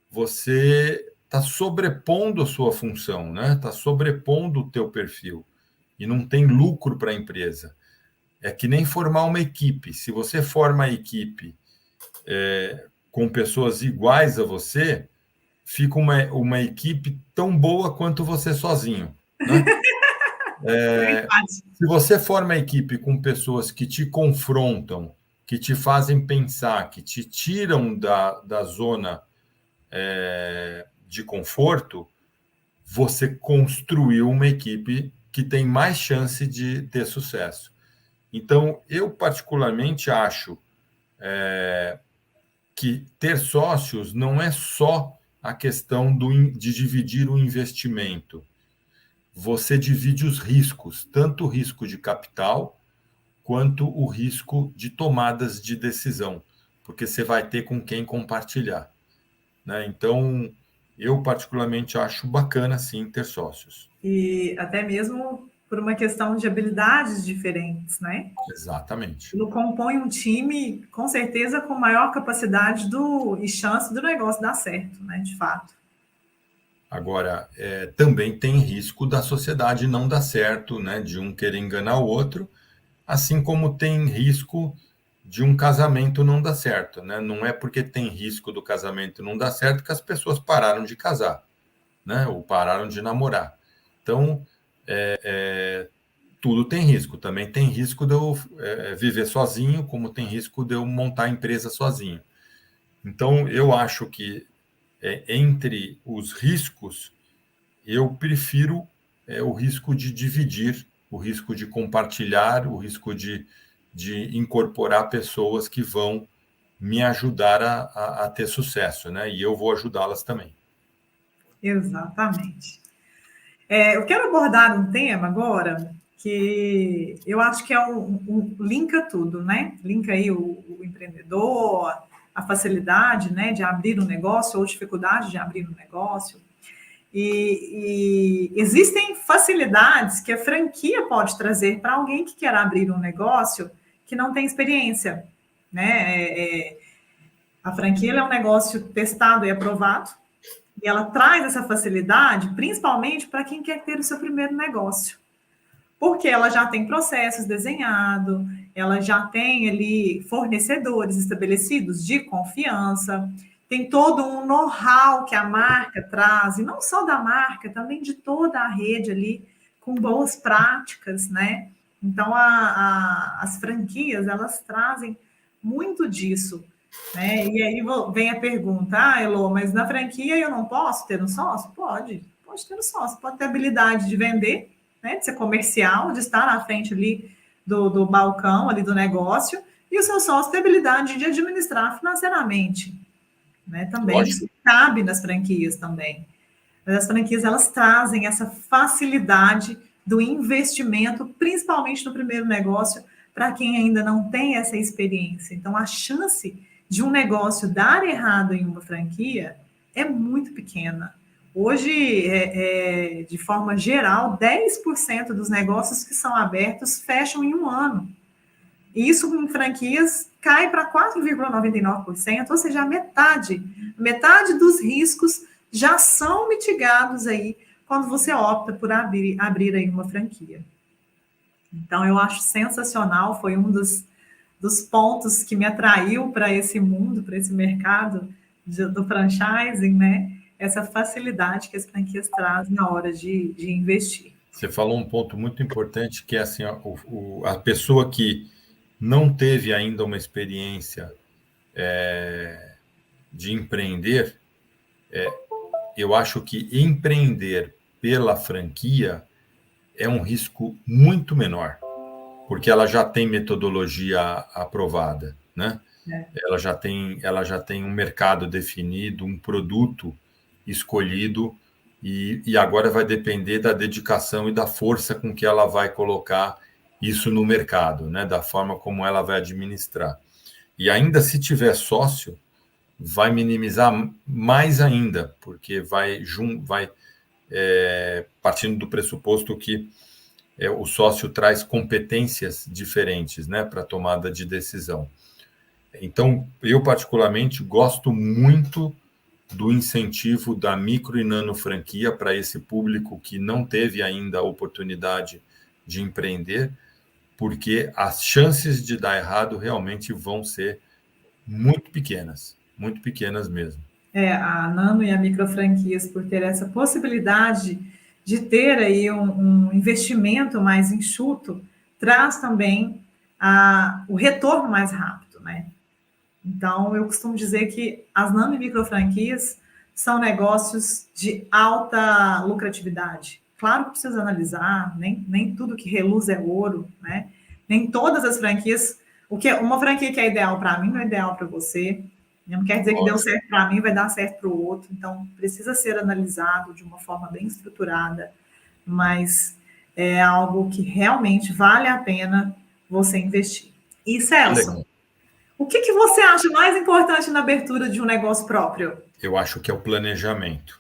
você está sobrepondo a sua função, né? Está sobrepondo o teu perfil e não tem lucro para a empresa. É que nem formar uma equipe. Se você forma a equipe com pessoas iguais a você, fica uma equipe tão boa quanto você sozinho, né? Se você forma a equipe com pessoas que te confrontam, que te fazem pensar, que te tiram da zona de conforto, você construiu uma equipe que tem mais chance de ter sucesso. Então, eu particularmente acho que ter sócios não é só a questão de dividir o investimento. Você divide os riscos, tanto o risco de capital quanto o risco de tomadas de decisão, porque você vai ter com quem compartilhar, né? Então, eu particularmente acho bacana, sim, ter sócios. E até mesmo por uma questão de habilidades diferentes, né? Exatamente. Ele compõe um time, com certeza, com maior capacidade e chance do negócio dar certo, né? De fato. Agora, também tem risco da sociedade não dar certo, né? De um querer enganar o outro, assim como tem risco de um casamento não dar certo, né? Não é porque tem risco do casamento não dar certo que as pessoas pararam de casar, né? Ou pararam de namorar. Então, tudo tem risco. Também tem risco de eu viver sozinho, como tem risco de eu montar a empresa sozinho. Então, eu acho que entre os riscos, eu prefiro o risco de dividir, o risco de compartilhar, o risco de incorporar pessoas que vão me ajudar a ter sucesso, né? E eu vou ajudá-las também. Exatamente. Eu quero abordar um tema agora que eu acho que é linka tudo, né? Linka aí o empreendedor, a facilidade, né, de abrir um negócio ou dificuldade de abrir um negócio. E existem facilidades que a franquia pode trazer para alguém que quer abrir um negócio que não tem experiência, né? A franquia é um negócio testado e aprovado, e ela traz essa facilidade, principalmente para quem quer ter o seu primeiro negócio. Porque ela já tem processos desenhados, ela já tem ali fornecedores estabelecidos de confiança, tem todo um know-how que a marca traz, e não só da marca, também de toda a rede ali, com boas práticas, né? Então, as franquias, elas trazem muito disso, né? E aí vem a pergunta, Elô, mas na franquia eu não posso ter um sócio? Pode ter um sócio, pode ter habilidade de vender, né? De ser comercial, de estar à frente ali do balcão, ali do negócio, e o seu sócio tem habilidade de administrar financeiramente, né? Também isso cabe nas franquias também. Mas as franquias, elas trazem essa facilidade do investimento, principalmente no primeiro negócio, para quem ainda não tem essa experiência. Então, a chance de um negócio dar errado em uma franquia é muito pequena. Hoje, de forma geral, 10% dos negócios que são abertos fecham em um ano. E isso em franquias cai para 4,99%, ou seja, a metade dos riscos já são mitigados aí quando você opta por abrir aí uma franquia. Então, eu acho sensacional, foi um dos pontos que me atraiu para esse mundo, para esse mercado do franchising, né? Essa facilidade que as franquias trazem na hora de investir. Você falou um ponto muito importante, que é assim, a pessoa que não teve ainda uma experiência de empreender, eu acho que empreender pela franquia é um risco muito menor, porque ela já tem metodologia aprovada, né? Ela já tem um mercado definido, um produto escolhido, e agora vai depender da dedicação e da força com que ela vai colocar isso no mercado, né? Da forma como ela vai administrar. E ainda se tiver sócio, vai minimizar mais ainda, porque vai partindo do pressuposto que o sócio traz competências diferentes, né, para a tomada de decisão. Então, eu particularmente gosto muito do incentivo da micro e nano franquia para esse público que não teve ainda a oportunidade de empreender, porque as chances de dar errado realmente vão ser muito pequenas mesmo. A nano e a micro franquias, por ter essa possibilidade de ter aí um investimento mais enxuto, traz também o retorno mais rápido, né? Então, eu costumo dizer que as nano e micro franquias são negócios de alta lucratividade. Claro que precisa analisar, nem tudo que reluz é ouro, né? Nem todas as franquias, uma franquia que é ideal para mim não é ideal para você. Não quer dizer que deu certo para mim, vai dar certo para o outro. Então, precisa ser analisado de uma forma bem estruturada, mas é algo que realmente vale a pena você investir. E, Celso, o que você acha mais importante na abertura de um negócio próprio? Eu acho que é o planejamento.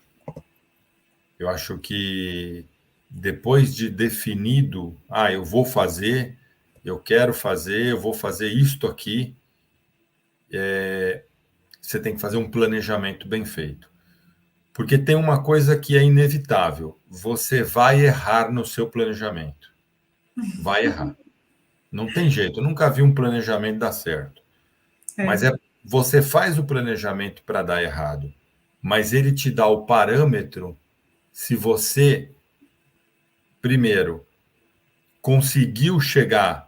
Eu acho que depois de definido, eu vou fazer, eu quero fazer, eu vou fazer isto aqui, você tem que fazer um planejamento bem feito. Porque tem uma coisa que é inevitável, você vai errar no seu planejamento. Vai errar. Não tem jeito, eu nunca vi um planejamento dar certo. Mas você faz o planejamento para dar errado, mas ele te dá o parâmetro se você, primeiro, conseguiu chegar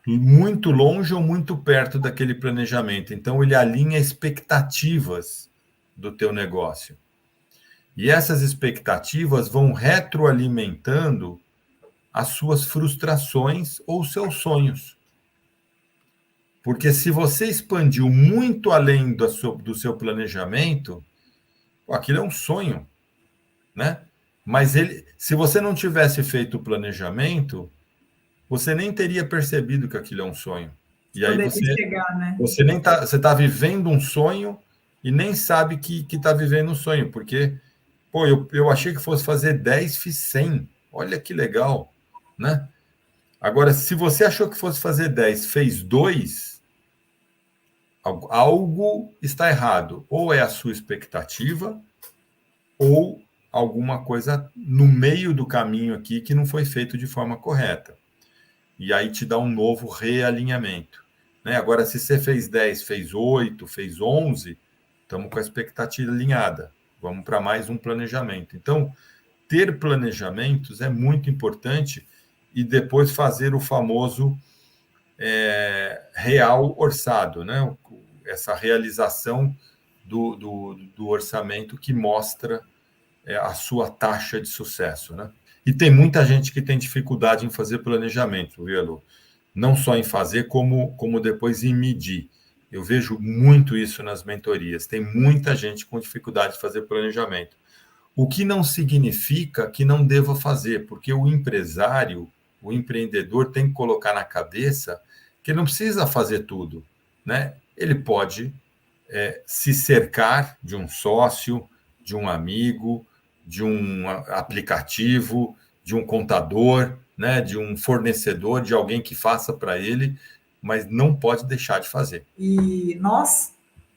muito longe ou muito perto daquele planejamento. Então, ele alinha expectativas do teu negócio. E essas expectativas vão retroalimentando as suas frustrações ou seus sonhos. Porque se você expandiu muito além do seu planejamento, aquilo é um sonho, né? Mas se você não tivesse feito o planejamento, você nem teria percebido que aquilo é um sonho. E aí Poderia chegar, né? você nem você está vivendo um sonho e nem sabe que está vivendo um sonho, porque eu achei que fosse fazer 10, fiz 100. Olha que legal, né? Agora, se você achou que fosse fazer 10, fez 2, algo está errado. Ou é a sua expectativa, ou alguma coisa no meio do caminho aqui que não foi feito de forma correta. E aí te dá um novo realinhamento. Né? Agora, se você fez 10, fez 8, fez 11, estamos com a expectativa alinhada. Vamos para mais um planejamento. Então, ter planejamentos é muito importante e depois fazer o famoso real orçado, né? Essa realização do orçamento que mostra a sua taxa de sucesso, né? E tem muita gente que tem dificuldade em fazer planejamento, viu, Elô? Não só em fazer, como depois em medir. Eu vejo muito isso nas mentorias. Tem muita gente com dificuldade de fazer planejamento. O que não significa que não deva fazer, porque o empresário, o empreendedor tem que colocar na cabeça que não precisa fazer tudo, né? Ele pode se cercar de um sócio, de um amigo, de um aplicativo, de um contador, né? De um fornecedor, de alguém que faça para ele, mas não pode deixar de fazer. E nós,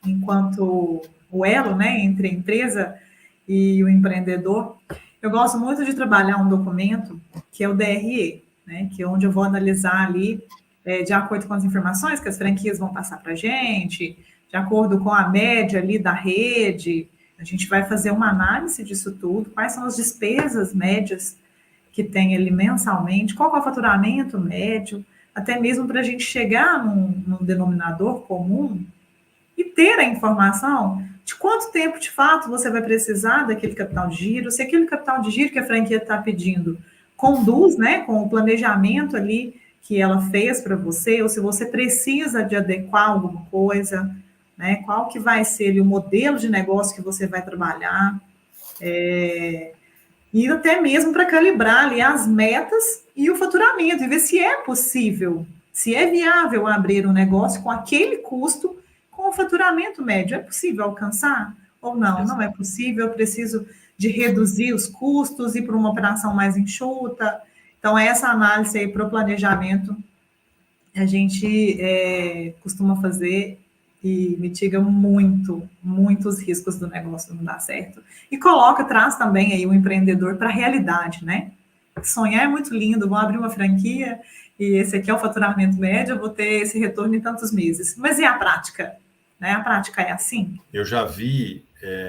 enquanto o elo, né, entre a empresa e o empreendedor, eu gosto muito de trabalhar um documento que é o DRE, né, que é onde eu vou analisar ali, de acordo com as informações que as franquias vão passar para a gente, de acordo com a média ali da rede, a gente vai fazer uma análise disso tudo, quais são as despesas médias que tem ali mensalmente, qual é o faturamento médio, até mesmo para a gente chegar num denominador comum e ter a informação de quanto tempo, de fato, você vai precisar daquele capital de giro, se aquele capital de giro que a franquia está pedindo conduz, né, com o planejamento ali que ela fez para você, ou se você precisa de adequar alguma coisa, né, qual que vai ser ali, o modelo de negócio que você vai trabalhar, e até mesmo para calibrar ali as metas e o faturamento, e ver se é possível, se é viável abrir um negócio com aquele custo, com o faturamento médio. É possível alcançar ou não? Não é possível, eu preciso de reduzir os custos e para uma operação mais enxuta. Então, essa análise aí para o planejamento, a gente costuma fazer e mitiga muitos riscos do negócio não dar certo. E traz também aí o empreendedor para a realidade, né? Sonhar é muito lindo, vou abrir uma franquia e esse aqui é o faturamento médio, eu vou ter esse retorno em tantos meses. Mas e a prática? Né? A prática é assim? Eu já vi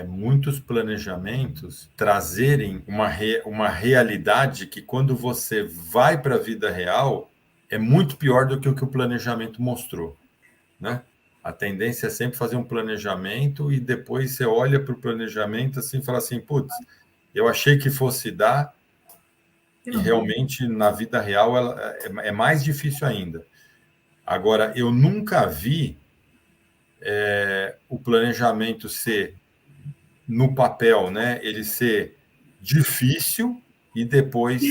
muitos planejamentos trazerem uma realidade que quando você vai para a vida real é muito pior do que o planejamento mostrou, né? A tendência é sempre fazer um planejamento e depois você olha para o planejamento assim e fala assim, putz, eu achei que fosse dar e realmente na vida real é mais difícil ainda. Agora, eu nunca vi o planejamento ser no papel, né? Ele ser difícil e depois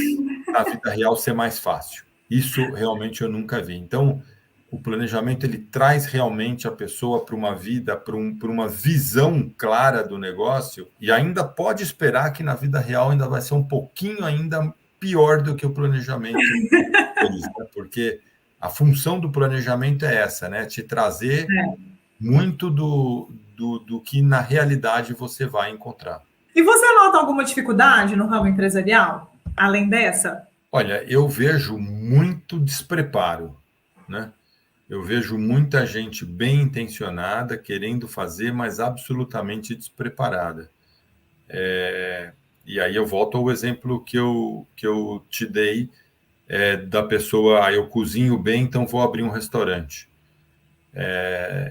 na vida real ser mais fácil. Isso realmente eu nunca vi. Então, o planejamento ele traz realmente a pessoa para uma vida, para uma visão clara do negócio e ainda pode esperar que na vida real ainda vai ser um pouquinho ainda pior do que o planejamento deles, né? Porque a função do planejamento é essa, né? Te trazer muito do que na realidade você vai encontrar. E você nota alguma dificuldade no ramo empresarial, além dessa? Olha, eu vejo muito despreparo, né? Eu vejo muita gente bem intencionada, querendo fazer, mas absolutamente despreparada. E aí eu volto ao exemplo que eu te dei da pessoa, eu cozinho bem, então vou abrir um restaurante.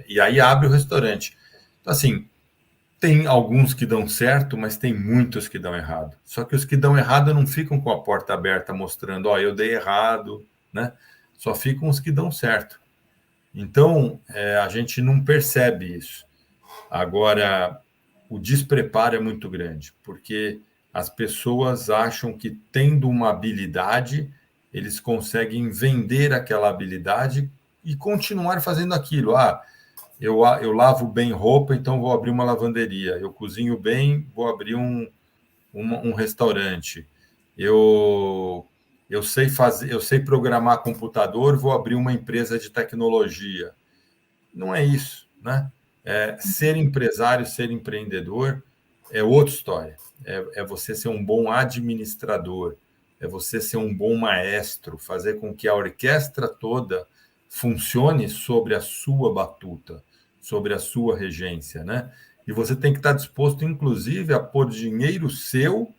E aí abre o restaurante. Então, assim, Tem alguns que dão certo, mas tem muitos que dão errado. Só que os que dão errado não ficam com a porta aberta mostrando, ó, eu dei errado, né? Só ficam os que dão certo. Então, a gente não percebe isso. Agora, o despreparo é muito grande, porque as pessoas acham que, tendo uma habilidade, eles conseguem vender aquela habilidade e continuar fazendo aquilo. Eu lavo bem roupa, então vou abrir uma lavanderia. Eu cozinho bem, vou abrir um restaurante. Eu sei programar computador, vou abrir uma empresa de tecnologia. Não é isso, né? Ser empresário, ser empreendedor é outra história. É você ser um bom administrador, é você ser um bom maestro, fazer com que a orquestra toda funcione sobre a sua batuta, sobre a sua regência, né? E você tem que estar disposto, inclusive, a pôr dinheiro seu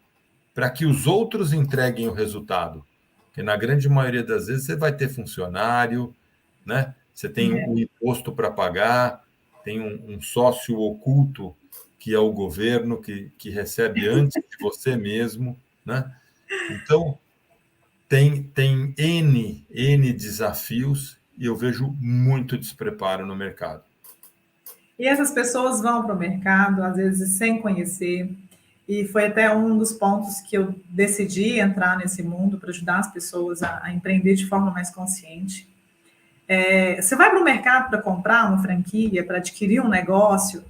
para que os outros entreguem o resultado. Porque na grande maioria das vezes você vai ter funcionário, né? Você tem o imposto para pagar, tem um sócio oculto que é o governo, que recebe antes de você mesmo, né? Então, tem N desafios e eu vejo muito despreparo no mercado. E essas pessoas vão para o mercado, às vezes sem conhecer, e foi até um dos pontos que eu decidi entrar nesse mundo para ajudar as pessoas a empreender de forma mais consciente. Você vai para o mercado para comprar uma franquia, para adquirir um negócio,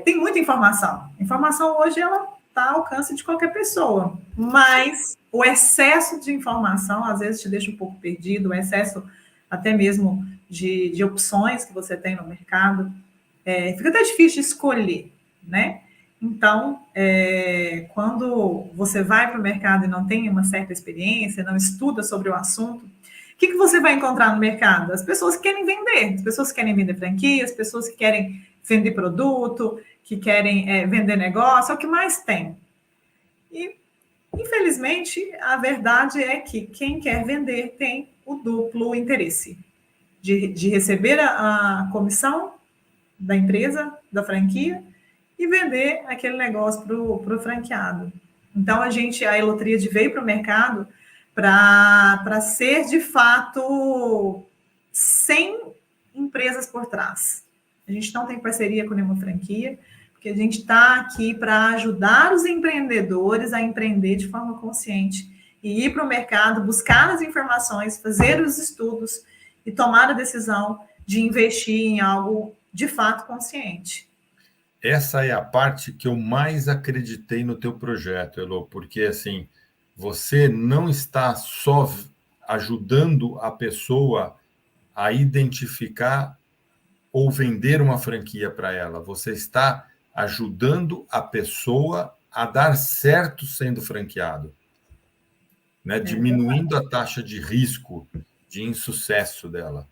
tem muita informação. A informação hoje ela está ao alcance de qualquer pessoa, mas o excesso de informação às vezes te deixa um pouco perdido, o excesso até mesmo de opções que você tem no mercado. Fica até difícil de escolher, né? Então, quando você vai para o mercado e não tem uma certa experiência, não estuda sobre o assunto, o que você vai encontrar no mercado? As pessoas que querem vender, as pessoas que querem vender franquias, as pessoas que querem vender produto, que querem vender negócio, é o que mais tem. E, infelizmente, a verdade é que quem quer vender tem o duplo interesse de receber a comissão da empresa, da franquia, e vender aquele negócio para o franqueado. Então, a Elotríade veio para o mercado para ser, de fato, sem empresas por trás. A gente não tem parceria com nenhuma franquia, porque a gente está aqui para ajudar os empreendedores a empreender de forma consciente e ir para o mercado, buscar as informações, fazer os estudos e tomar a decisão de investir em algo de fato consciente. Essa é a parte que eu mais acreditei no teu projeto, Elo, porque assim, você não está só ajudando a pessoa a identificar ou vender uma franquia para ela, você está ajudando a pessoa a dar certo sendo franqueado, né? Diminuindo a taxa de risco de insucesso dela.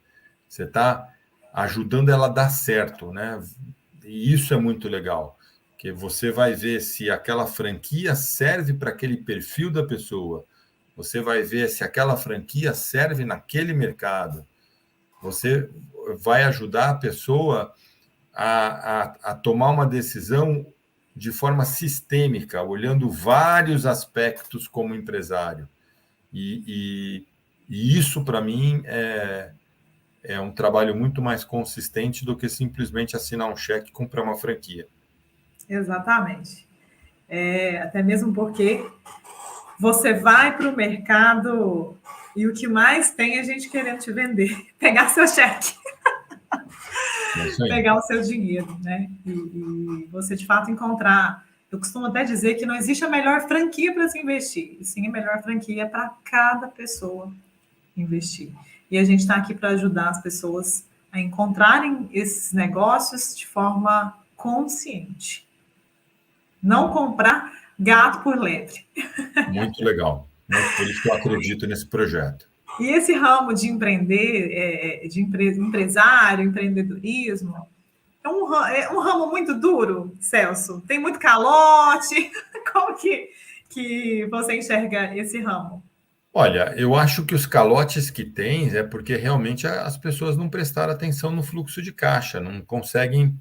Você está ajudando ela a dar certo, né? E isso é muito legal, que você vai ver se aquela franquia serve para aquele perfil da pessoa, você vai ver se aquela franquia serve naquele mercado, você vai ajudar a pessoa a tomar uma decisão de forma sistêmica, olhando vários aspectos como empresário. E isso, para mim, é um trabalho muito mais consistente do que simplesmente assinar um cheque e comprar uma franquia. Exatamente. Até mesmo porque você vai para o mercado e o que mais tem é gente querendo te vender, pegar seu cheque, pegar o seu dinheiro, né? E você, de fato, encontrar... Eu costumo até dizer que não existe a melhor franquia para se investir, e sim a melhor franquia para cada pessoa investir. E a gente está aqui para ajudar as pessoas a encontrarem esses negócios de forma consciente. Não comprar gato por lebre. Muito legal. Por isso que eu acredito nesse projeto. E esse ramo de empreender, empresário, empreendedorismo, é um ramo muito duro, Celso. Tem muito calote. Como que você enxerga esse ramo? Olha, eu acho que os calotes que tem é porque realmente as pessoas não prestaram atenção no fluxo de caixa, não conseguem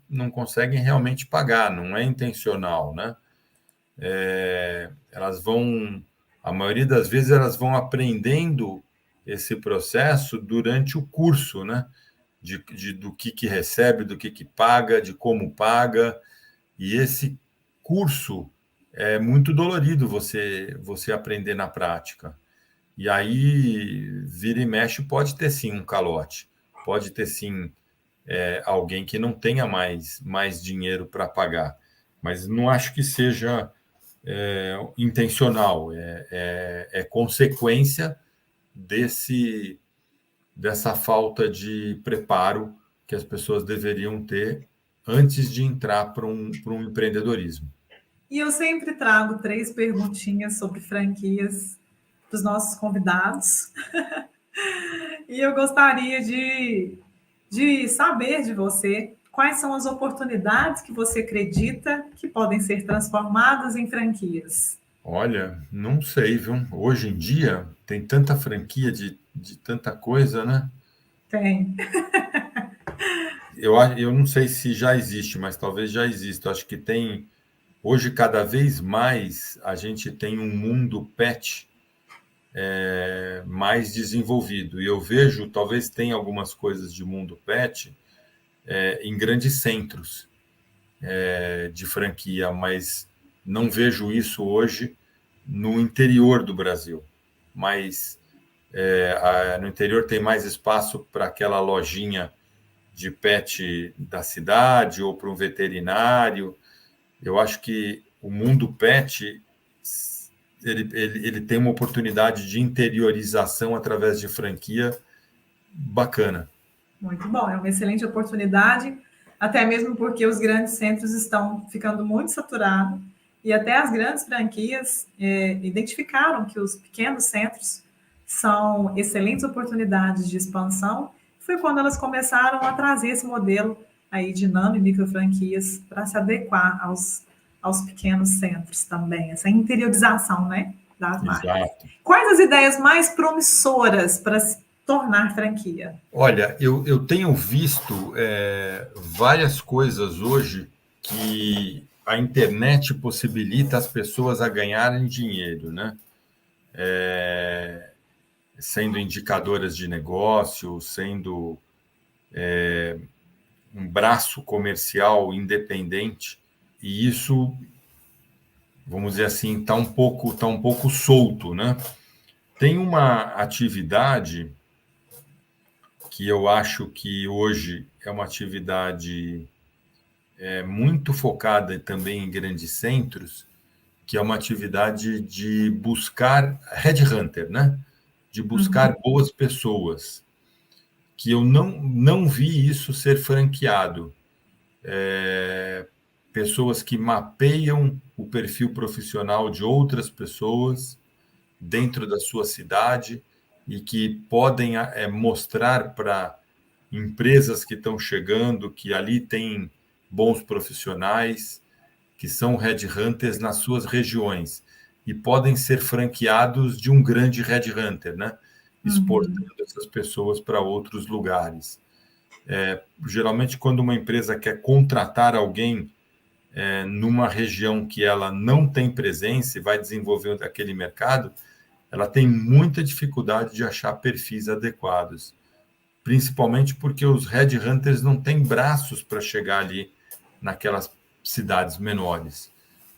realmente pagar, não é intencional, né? Elas vão, a maioria das vezes, elas vão aprendendo esse processo durante o curso, né? Do que recebe, do que paga, de como paga, e esse curso é muito dolorido você aprender na prática. E aí, vira e mexe, pode ter sim um calote, pode ter sim alguém que não tenha mais dinheiro para pagar, mas não acho que seja intencional, é consequência dessa falta de preparo que as pessoas deveriam ter antes de entrar para um empreendedorismo. E eu sempre trago 3 perguntinhas sobre franquias para os nossos convidados. E eu gostaria de saber de você quais são as oportunidades que você acredita que podem ser transformadas em franquias. Olha, não sei, viu? Hoje em dia tem tanta franquia de tanta coisa, né? Tem. Eu não sei se já existe, mas talvez já exista. Acho que tem. Hoje, cada vez mais, a gente tem um mundo pet mais desenvolvido. E eu vejo, talvez tenha algumas coisas de mundo pet em grandes centros de franquia, mas não vejo isso hoje no interior do Brasil. Mas no interior tem mais espaço para aquela lojinha de pet da cidade ou para um veterinário. Eu acho que o mundo pet ele tem uma oportunidade de interiorização através de franquia bacana. Muito bom, é uma excelente oportunidade, até mesmo porque os grandes centros estão ficando muito saturados e até as grandes franquias identificaram que os pequenos centros são excelentes oportunidades de expansão. Foi quando elas começaram a trazer esse modelo aí de nano e micro franquias para se adequar aos pequenos centros também, essa interiorização, né, das marcas. Exato. Quais as ideias mais promissoras para se tornar franquia? Olha, eu tenho visto várias coisas hoje que a internet possibilita as pessoas a ganharem dinheiro, né? Sendo indicadoras de negócio, sendo um braço comercial independente, e isso, vamos dizer assim, tá um pouco solto, né? Tem uma atividade que eu acho que hoje é uma atividade muito focada também em grandes centros, que é uma atividade de buscar headhunter, né? De buscar boas pessoas, que eu não vi isso ser franqueado. Pessoas que mapeiam o perfil profissional de outras pessoas dentro da sua cidade e que podem mostrar para empresas que estão chegando que ali tem bons profissionais, que são headhunters nas suas regiões e podem ser franqueados de um grande headhunter, né? Exportando essas pessoas para outros lugares. Geralmente, quando uma empresa quer contratar alguém numa região que ela não tem presença e vai desenvolver aquele mercado, ela tem muita dificuldade de achar perfis adequados, principalmente porque os headhunters não têm braços para chegar ali naquelas cidades menores.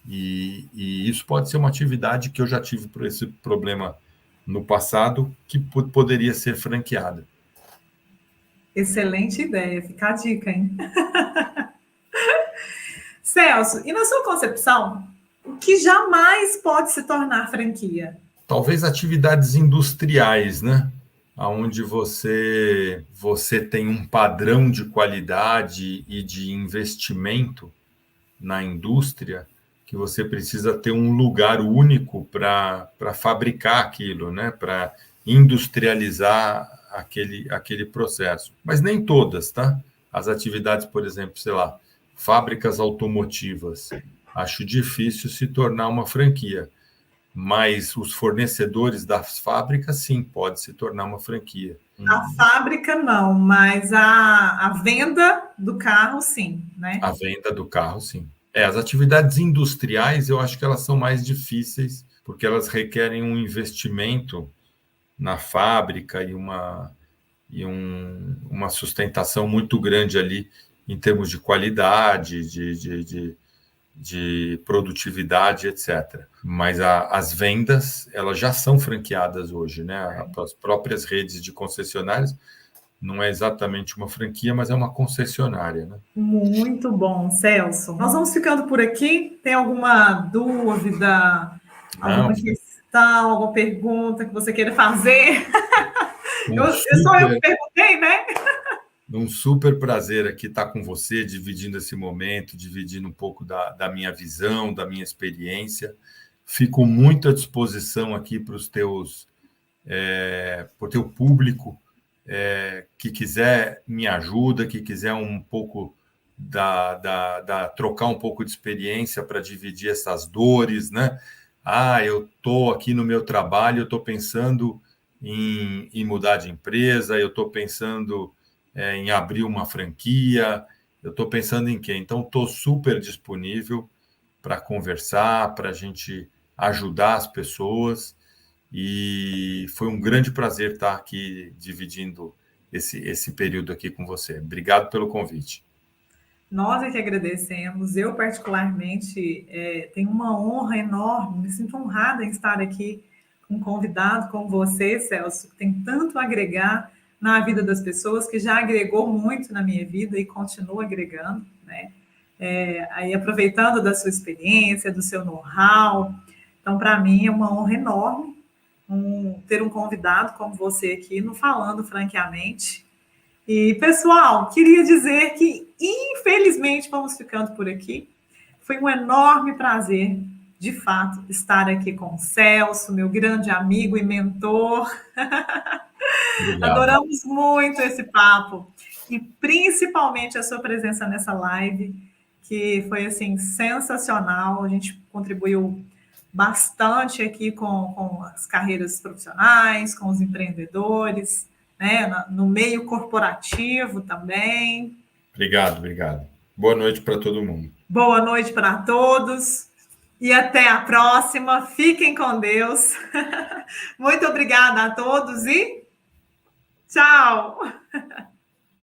E isso pode ser uma atividade que eu já tive por esse problema no passado, que poderia ser franqueada. Excelente ideia, fica a dica, hein? Celso, e na sua concepção, o que jamais pode se tornar franquia? Talvez atividades industriais, né? Onde você tem um padrão de qualidade e de investimento na indústria, que você precisa ter um lugar único para fabricar aquilo, né? Para industrializar aquele processo. Mas nem todas, tá? As atividades, por exemplo, sei lá, fábricas automotivas, acho difícil se tornar uma franquia. mas os fornecedores das fábricas, sim, pode se tornar uma franquia. A fábrica não, mas a venda do carro, sim, né? A venda do carro, sim. As atividades industriais, eu acho que elas são mais difíceis, porque elas requerem um investimento na fábrica e uma sustentação muito grande ali em termos de qualidade, de produtividade, etc. Mas as vendas, elas já são franqueadas hoje, né? As próprias redes de concessionárias não é exatamente uma franquia, mas é uma concessionária, né? Muito bom, Celso. Nós vamos ficando por aqui. Tem alguma dúvida, alguma questão, alguma pergunta que você queira fazer? Só eu que perguntei, né? Um super prazer aqui estar com você, dividindo esse momento, dividindo um pouco da minha visão, da minha experiência. Fico muito à disposição aqui para os para o teu público que quiser me ajuda, que quiser um pouco trocar um pouco de experiência para dividir essas dores, né? Eu estou aqui no meu trabalho, eu estou pensando em mudar de empresa, eu estou pensando em abrir uma franquia, eu estou pensando em quê? Então, estou super disponível para conversar, para a gente ajudar as pessoas, e foi um grande prazer estar aqui dividindo esse período aqui com você. Obrigado pelo convite. Nós é que agradecemos. Eu, particularmente, tenho uma honra enorme, me sinto honrada em estar aqui com um convidado como você, Celso, que tem tanto a agregar na vida das pessoas, que já agregou muito na minha vida e continua agregando, né? Aí aproveitando da sua experiência, do seu know-how. Então, para mim, é uma honra enorme ter um convidado como você aqui no Falando Franqueamente. E, pessoal, queria dizer que, infelizmente, vamos ficando por aqui. Foi um enorme prazer, de fato, estar aqui com o Celso, meu grande amigo e mentor. Adoramos muito esse papo. E, principalmente, a sua presença nessa live, que foi, assim, sensacional. A gente contribuiu bastante aqui com as carreiras profissionais, com os empreendedores, né, no meio corporativo também. Obrigado. Boa noite para todo mundo. Boa noite para todos e até a próxima. Fiquem com Deus. Muito obrigada a todos e tchau!